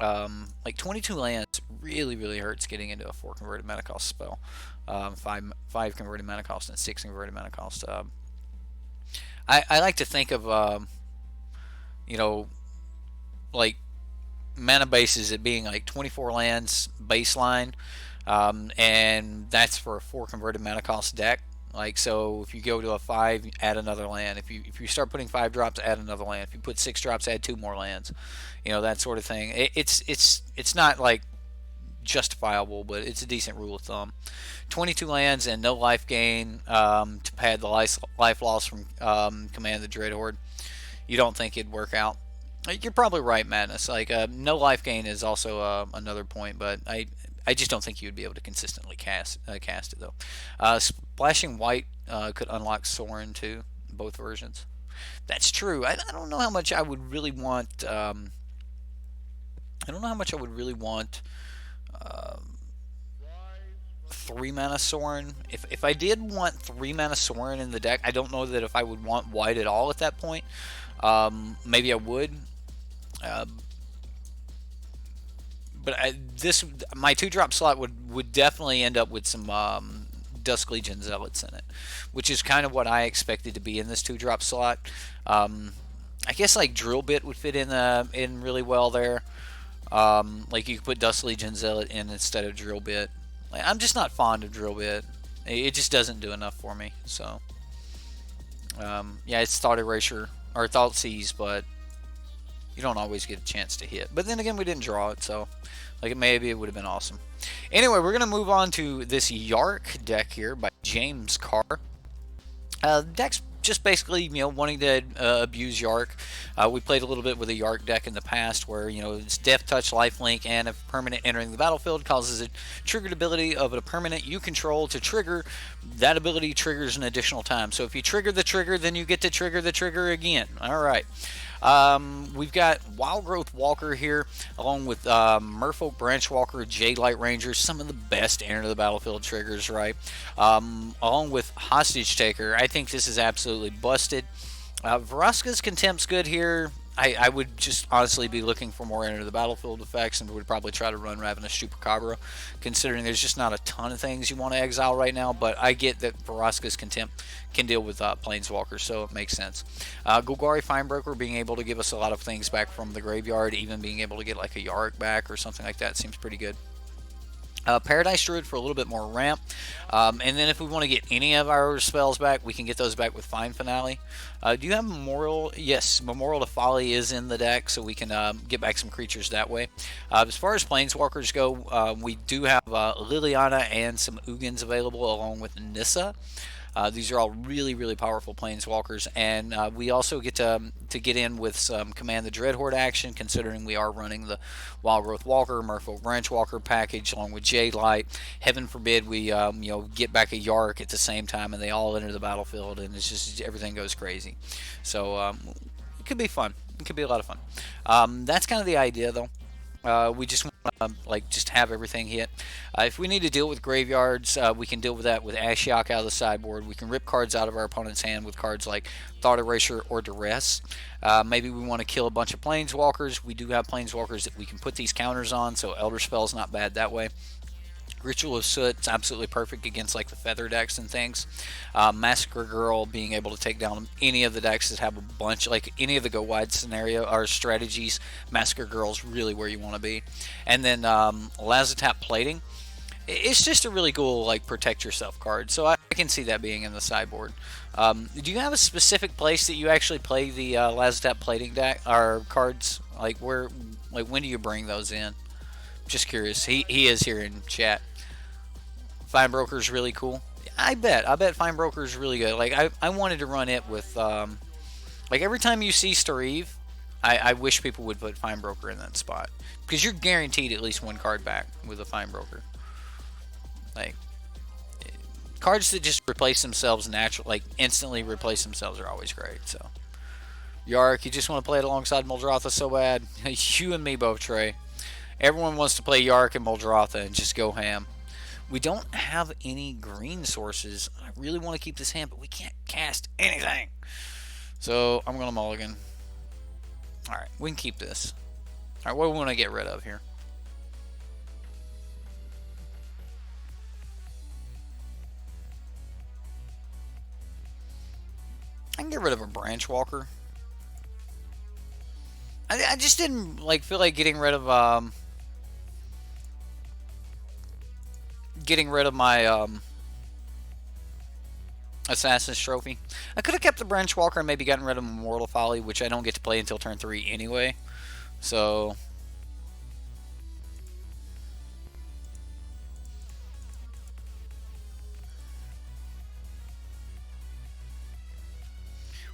Like 22 lands really, really hurts getting into a 4 converted mana cost spell. 5 converted mana cost and 6 converted mana cost. I like to think of, you know, like mana bases it being like 24 lands baseline, and that's for a 4 converted mana cost deck. Like, so if you go to a 5, add another land. If you start putting 5 drops, add another land. If you put 6 drops, add 2 more lands. You know, that sort of thing. It's not like justifiable, but it's a decent rule of thumb. 22 lands and no life gain, to pad the life loss from Command the Dreadhorde. You don't think it'd work out? You're probably right, Madness. Like, no life gain is also another point, but I just don't think you would be able to consistently cast it though. Splashing white could unlock Sorin too, both versions. That's true. I don't know how much I would really want. I don't know how much I would really want. 3 mana Sorin. If I did want 3 mana Sorin in the deck, I don't know that if I would want white at all at that point. Maybe I would. But my 2-drop slot would definitely end up with some Dusk Legion Zealots in it, which is kind of what I expected to be in this 2-drop slot. I guess like Drill Bit would fit in really well there. Like, you could put Dusk Legion Zealot in instead of Drill Bit. Like, I'm just not fond of Drill Bit. It just doesn't do enough for me. So yeah, it's Thought Erasure or Thought Seize, but you don't always get a chance to hit. But then again, we didn't draw it, so like maybe it would have been awesome. Anyway, we're gonna move on to this Yarok deck here by James Carr. Deck's just basically, you know, wanting to abuse Yarok. We played a little bit with a Yarok deck in the past where, you know, it's Death Touch, Lifelink, and if permanent entering the battlefield causes a triggered ability of a permanent you control to trigger, that ability triggers an additional time. So if you trigger the trigger, then you get to trigger the trigger again. All right. We've got Wild Growth Walker here, along with Merfolk Branch Walker, Jade Light Ranger, some of the best enter the battlefield triggers, right? Along with Hostage Taker. I think this is absolutely busted. Vraska's Contempt's good here. I would just honestly be looking for more enter the battlefield effects, and would probably try to run Ravenous Chupacabra, considering there's just not a ton of things you want to exile right now. But I get that Vraska's Contempt can deal with Planeswalkers, so it makes sense. Golgari Finebroker being able to give us a lot of things back from the graveyard, even being able to get like a Yarok back or something like that seems pretty good. Paradise Druid for a little bit more ramp, and then if we want to get any of our spells back, we can get those back with Fine Finale. Do you have Memorial? Yes, Memorial to Folly is in the deck, so we can get back some creatures that way. As far as Planeswalkers go, we do have Liliana and some Ugins available, along with Nissa. These are all really, really powerful Planeswalkers, and we also get to get in with some Command the Dreadhorde action, considering we are running the Wild Growth Walker, Merfolk Branch Walker package, along with Jade Light. Heaven forbid we get back a Yarok at the same time, and they all enter the battlefield, and it's just everything goes crazy. So it could be fun. It could be a lot of fun. That's kind of the idea, though. We just want to just have everything hit. If we need to deal with graveyards, we can deal with that with Ashiok out of the sideboard. We can rip cards out of our opponent's hand with cards like Thought Erasure or Duress. Maybe we want to kill a bunch of Planeswalkers. We do have Planeswalkers that we can put these counters on, so Elder Spell's not bad that way. Ritual of Soot is absolutely perfect against like the feather decks and things. Massacre Girl being able to take down any of the decks that have a bunch, like any of the go wide scenario or strategies. Massacre Girl is really where you want to be. And then Lazatap Plating. It's just a really cool like protect yourself card. So I can see that being in the sideboard. Do you have a specific place that you actually play the Lazatep plating deck or cards? Like where, like when do you bring those in? Just curious. He is here in chat. Fine Broker's really cool. I bet Fine Broker's really good. Like I wanted to run it with like every time you see Stareve, I wish people would put Fine Broker in that spot because you're guaranteed at least one card back with a Fine Broker. Like cards that just replace themselves naturally, like instantly replace themselves, are always great. So Yarok, you just want to play it alongside Muldrotha so bad. You and me both, Trey. Everyone wants to play Yarok and Muldrotha and just go ham. We don't have any green sources. I really want to keep this hand, but we can't cast anything. So I'm going to mulligan. Alright, we can keep this. Alright, what do we want to get rid of here? I can get rid of a Branch Walker. I just didn't like feel like getting rid of my Assassin's Trophy. I could have kept the Branch Walker and maybe gotten rid of Immortal Folly, which I don't get to play until turn 3 anyway. So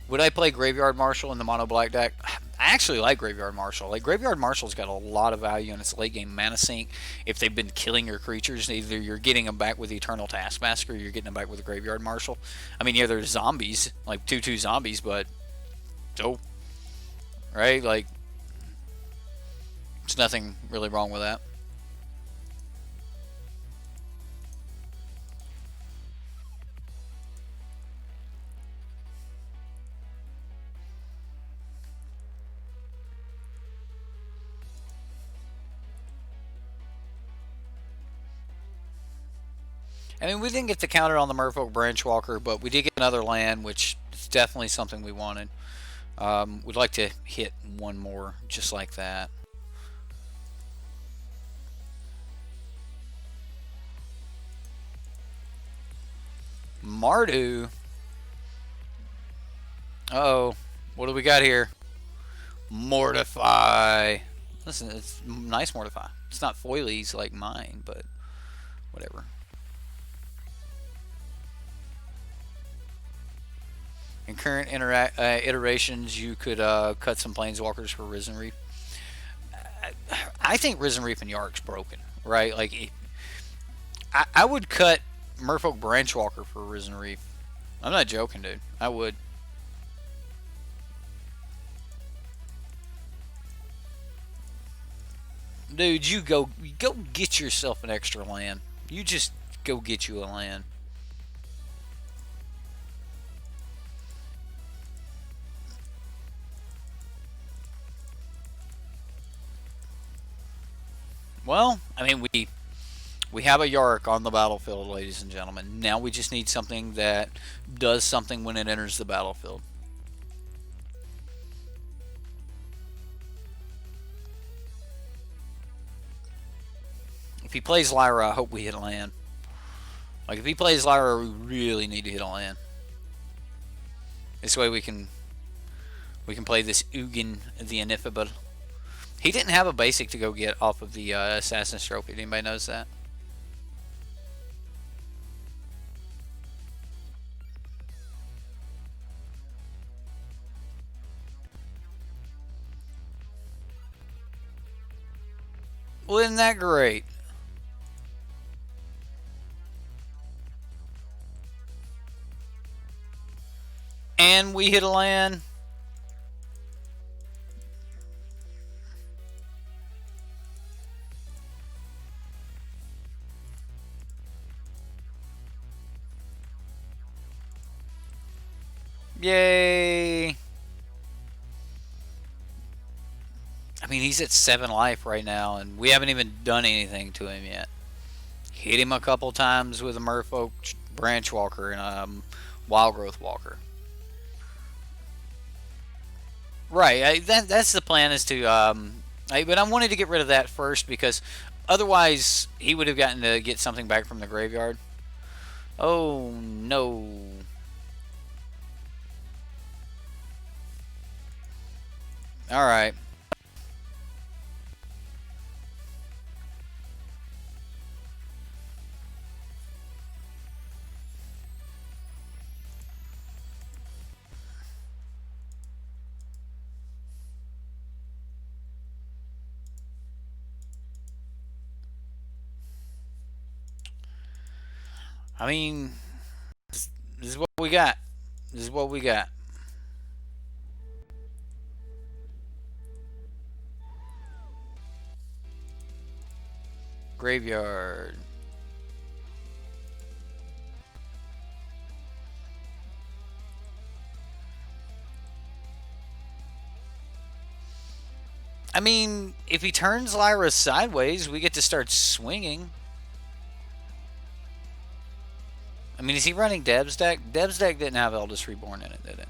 would I play Graveyard Marshal in the mono black deck? I actually like Graveyard Marshal. Like Graveyard Marshal's got a lot of value in its late game mana sink. If they've been killing your creatures, either you're getting them back with the Eternal Taskmaster or you're getting them back with the Graveyard Marshal. I mean, yeah, there's zombies, like 2/2 zombies, but so right, like there's nothing really wrong with that. I mean, we didn't get the counter on the Merfolk Branchwalker, but we did get another land, which is definitely something we wanted. We'd like to hit one more just like that. Mardu. Uh-oh. What do we got here? Mortify. Listen, it's nice Mortify. It's not foilies like mine, but whatever. In current iterations, you could cut some Planeswalkers for Risen Reef. I think Risen Reef and Yarok's broken, right? Like, I would cut Merfolk Branchwalker for Risen Reef. I'm not joking, dude. I would. Dude, you go get yourself an extra land. You just go get you a land. Well, I mean, we have a Yarok on the battlefield, ladies and gentlemen. Now we just need something that does something when it enters the battlefield. If he plays Lyra, I hope we hit a land. Like, if he plays Lyra, we really need to hit a land. This way we can play this Ugin the Ineffable. He didn't have a basic to go get off of the Assassin's Trophy. Anybody knows that? Well, isn't that great? And we hit a land. Yay! I mean, he's at 7 life right now, and we haven't even done anything to him yet. Hit him a couple times with a Merfolk Branchwalker and a Wild Growth Walker. Right, that's the plan, is to... but I wanted to get rid of that first, because otherwise he would have gotten to get something back from the graveyard. Oh no. Alright. I mean, this is what we got. This is what we got. Graveyard. I mean, if he turns Lyra sideways, we get to start swinging. I mean, is he running Deb's deck? Deb's deck didn't have Eldest Reborn in it, did it?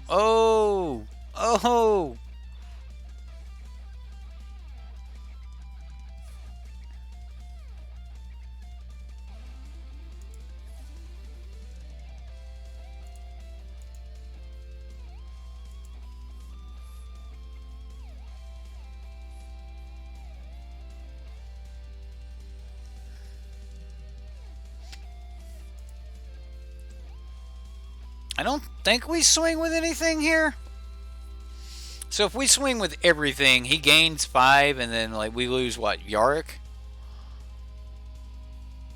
Oh! Oh! I don't think we swing with anything here. So if we swing with everything, he gains 5, and then like we lose what, Yarok?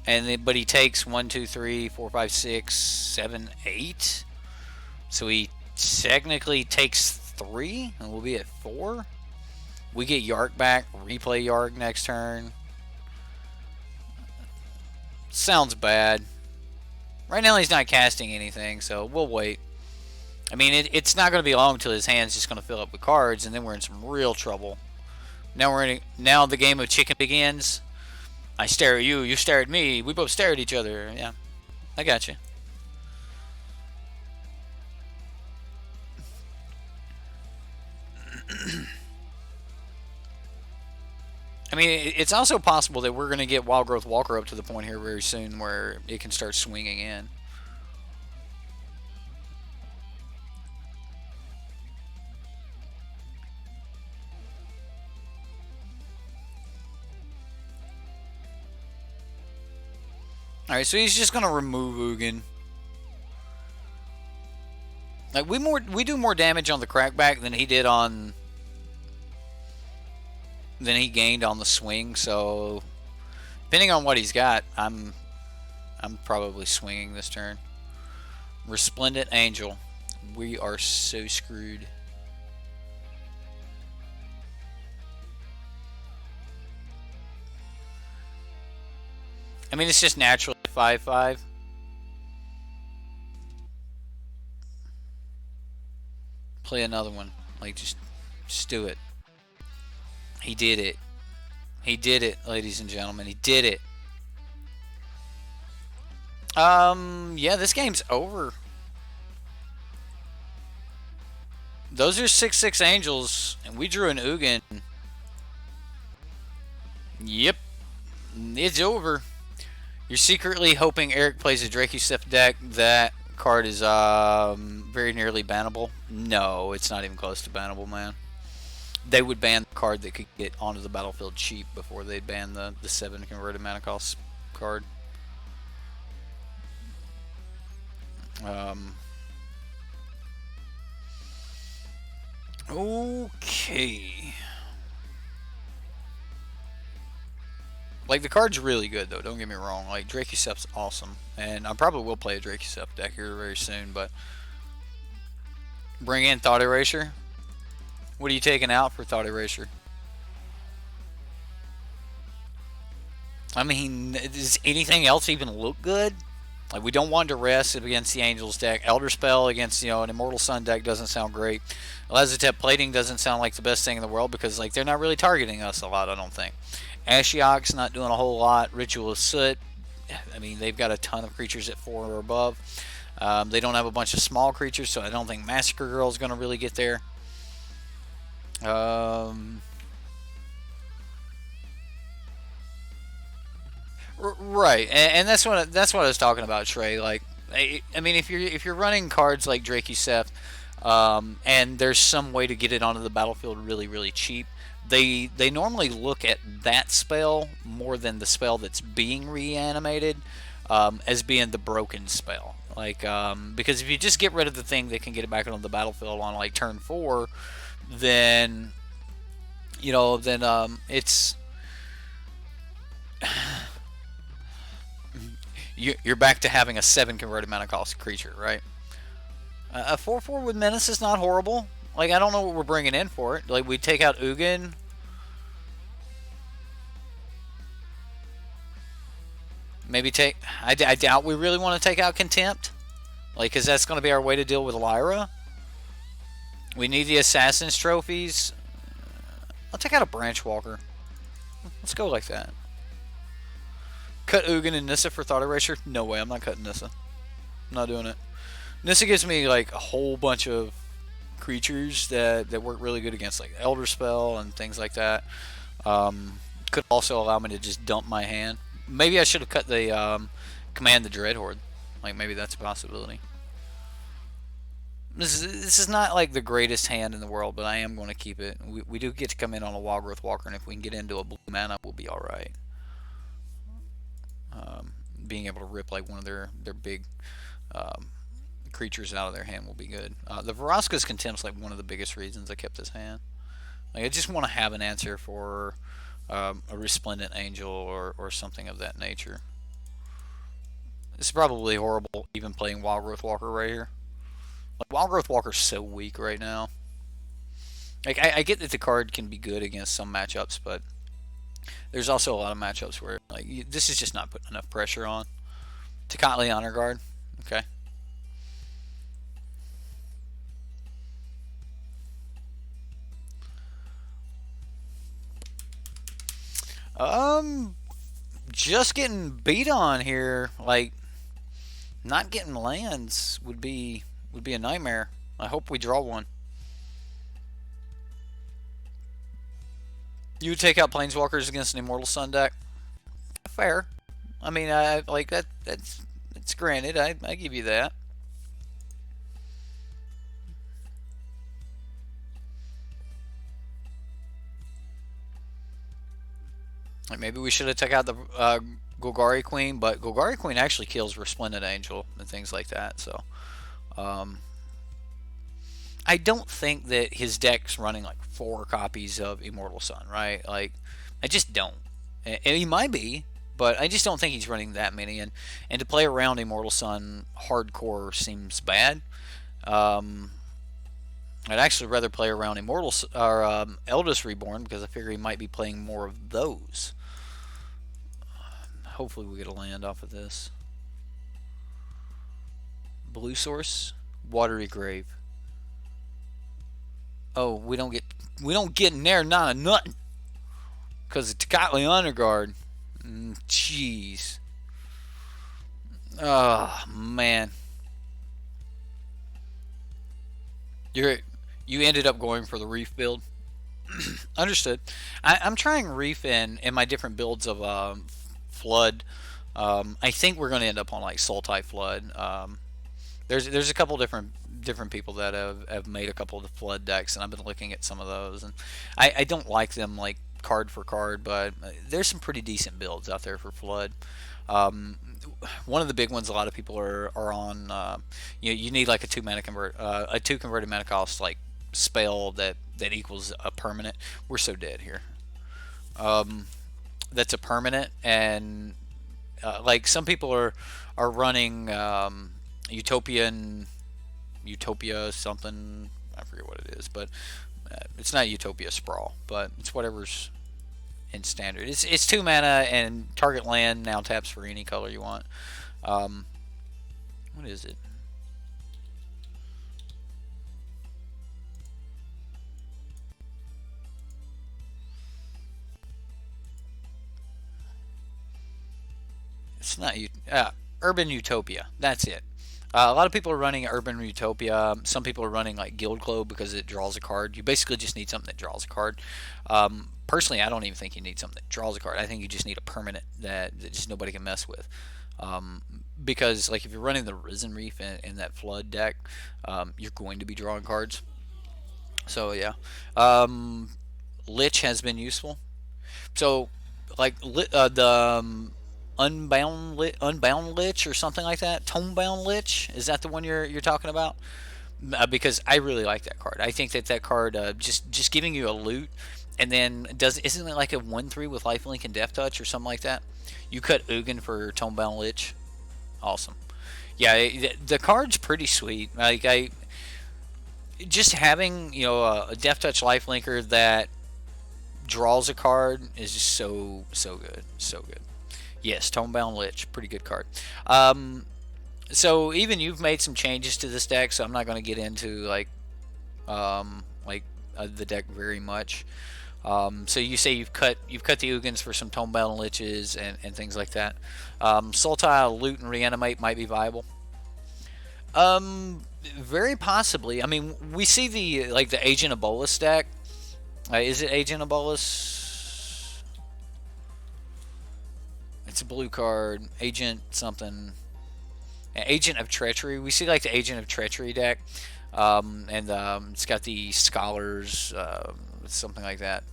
And then, but he takes 1, 2, 3, 4, 5, 6, 7, 8. So he technically takes 3, and we'll be at 4. We get Yarok back, replay Yarok next turn. Sounds bad. Right now he's not casting anything, so we'll wait. I mean, it's not going to be long until his hand's just going to fill up with cards, and then we're in some real trouble. Now the game of chicken begins. I stare at you, you stare at me. We both stare at each other. Yeah, I got you. I mean, it's also possible that we're going to get Wild Growth Walker up to the point here very soon where it can start swinging in. Alright, so he's just going to remove Ugin. Like, we do more damage on the crackback than he did on... than he gained on the swing, so... depending on what he's got, I'm probably swinging this turn. Resplendent Angel. We are so screwed. I mean, it's just naturally 5/5. Play another one. Like, just do it. He did it. He did it, ladies and gentlemen. He did it. Yeah, this game's over. Those are 6/6 angels, and we drew an Ugin. Yep. It's over. You're secretly hoping Eric plays a Drakuseth deck. That card is very nearly bannable. No, it's not even close to bannable, man. They would ban the card that could get onto the battlefield cheap before they ban the 7 converted mana cost card. Okay. Like, the card's really good, though. Don't get me wrong. Like, Drakuseth's awesome. And I probably will play a Drakuseth deck here very soon, but... bring in Thought Erasure. What are you taking out for Thought Erasure? I mean, does anything else even look good? Like, we don't want to rest against the Angels deck. Elder Spell against, you know, an Immortal Sun deck doesn't sound great. Lazotep Plating doesn't sound like the best thing in the world because, like, they're not really targeting us a lot, I don't think. Ashiok's not doing a whole lot. Ritual of Soot, I mean, they've got a ton of creatures at 4 or above. They don't have a bunch of small creatures, so I don't think Massacre Girl is going to really get there. Right, and that's what I was talking about, Trey. Like, I mean, if you're running cards like Drake Youssef, and there's some way to get it onto the battlefield really really cheap, they normally look at that spell more than the spell that's being reanimated, as being the broken spell. Like, because if you just get rid of the thing that can get it back onto the battlefield on like turn 4, then it's you're back to having a 7 converted mana cost creature, right? A 4/4 with Menace is not horrible. Like, I don't know what we're bringing in for it. Like, we take out Ugin. Maybe take. I doubt we really want to take out Contempt. Like, because that's going to be our way to deal with Lyra. We need the Assassin's trophies. I'll take out a Branch Walker. Let's go like that. Cut Ugin and Nissa for Thought Erasure? No way, I'm not cutting Nissa. I'm not doing it. Nissa gives me like a whole bunch of creatures that work really good against like Elder Spell and things like that. Could also allow me to just dump my hand. Maybe I should have cut the Command the Dread Horde. Like, maybe that's a possibility. This is not like the greatest hand in the world, but I am going to keep it. We do get to come in on a Wildgrowth Walker, and if we can get into a blue mana, we'll be alright. Being able to rip like one of their big creatures out of their hand will be good. The Vraska's Contempt's like one of the biggest reasons I kept this hand. Like, I just want to have an answer for a Resplendent Angel or something of that nature. It's probably horrible even playing Wildgrowth Walker right here. Like, Wildgrowth Walker's so weak right now. Like, I get that the card can be good against some matchups, but there's also a lot of matchups where like this is just not putting enough pressure on. Kaalia Honor Guard. Okay. Just getting beat on here. Like, not getting lands would be a nightmare. I hope we draw one. You would take out Planeswalkers against an Immortal Sun deck? Fair. I mean, I like that. That's granted. I give you that. Like, maybe we should have took out the Golgari Queen, but Golgari Queen actually kills Resplendent Angel and things like that. So, I don't think that his deck's running like 4 copies of Immortal Sun, right? Like, I just don't. And he might be, but I just don't think he's running that many. And to play around Immortal Sun hardcore seems bad. I'd actually rather play around Immortal or Eldest Reborn, because I figure he might be playing more of those. Hopefully we get a land off of this. Blue Source, Watery Grave. Oh, we don't get in there, not a nothing. Because it's Kaalia Honor Guard. Jeez. Oh man. You ended up going for the Reef build. Understood. I'm trying Reef in my different builds of Flood. I think we're going to end up on like Sultai Flood. There's a couple different people that have made a couple of the Flood decks, and I've been looking at some of those, and I don't like them like card for card, but there's some pretty decent builds out there for Flood. One of the big ones a lot of people are on. You need like a 2 converted mana cost like spell that equals a permanent. We're so dead here. That's a permanent, and like some people are running Utopia something. I forget what it is, but it's not Utopia Sprawl, but it's whatever's in standard. It's 2 mana, and target land now taps for any color you want. What is it? It's not Urban Utopia. That's it. A lot of people are running Urban Utopia. Some people are running like Guild Globe because it draws a card. You basically just need something that draws a card. Personally, I don't even think you need something that draws a card. I think you just need a permanent that just nobody can mess with. Um, because like if you're running the Risen Reef in that Flood deck, you're going to be drawing cards. So yeah, um, Lich has been useful. So like the Unbound Lich or something like that. Tomebound Lich, is that the one you're talking about? Because I really like that card. I think that that card just giving you a loot, and then does isn't it like a 1/3 with lifelink and death touch or something like that? You cut Ugin for Tomebound Lich. Awesome. Yeah, the card's pretty sweet. Like I just having a death touch lifelinker that draws a card is just so good, so good. Yes, Tomebound Lich, pretty good card. Um, so even you've made some changes to this deck, so I'm not going to get into the deck very much. So you say you've cut the Ugins for some Tomebound Liches and things like that. Sultile, Loot, and Reanimate might be viable. Very possibly. I mean, we see the Agent Ebola deck. Is it Agent Ebola? It's a blue card. Agent something. Agent of Treachery. We see like the Agent of Treachery deck, and it's got the Scholars, something like that.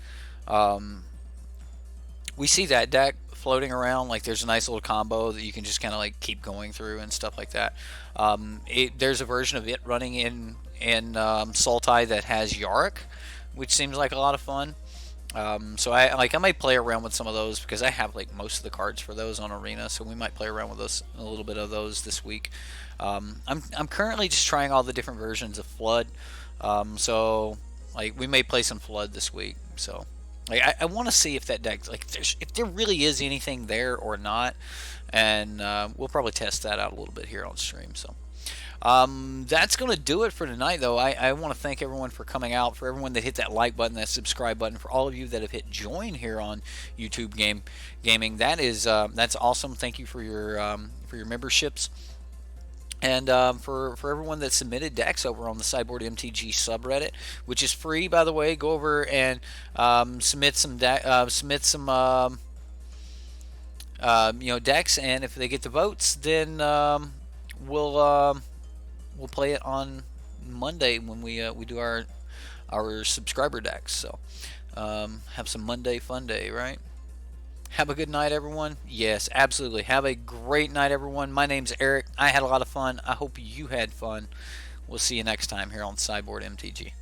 Um, we see that deck floating around. Like there's a nice little combo that you can just kind of like keep going through and stuff like that. There's a version of it running in Sultai that has Yarok, which seems like a lot of fun. So I might play around with some of those because I have like most of the cards for those on Arena, so we might play around with those a little bit of those this week. I'm currently just trying all the different versions of Flood, so like we may play some Flood this week. So like I want to see if that deck if there really is anything there or not, and we'll probably test that out a little bit here on stream. So. That's going to do it for tonight, though. I want to thank everyone for coming out, for everyone that hit that like button, that subscribe button, for all of you that have hit join here on YouTube Gaming. That's awesome. Thank you for your memberships. And for everyone that submitted decks over on the Sideboard MTG subreddit, which is free, by the way, go over and submit some decks, and if they get the votes, then we'll play it on Monday when we do our subscriber decks. So have some Monday fun day, right? Have a good night, everyone. Yes, absolutely. Have a great night, everyone. My name's Eric. I had a lot of fun. I hope you had fun. We'll see you next time here on Sideboard MTG.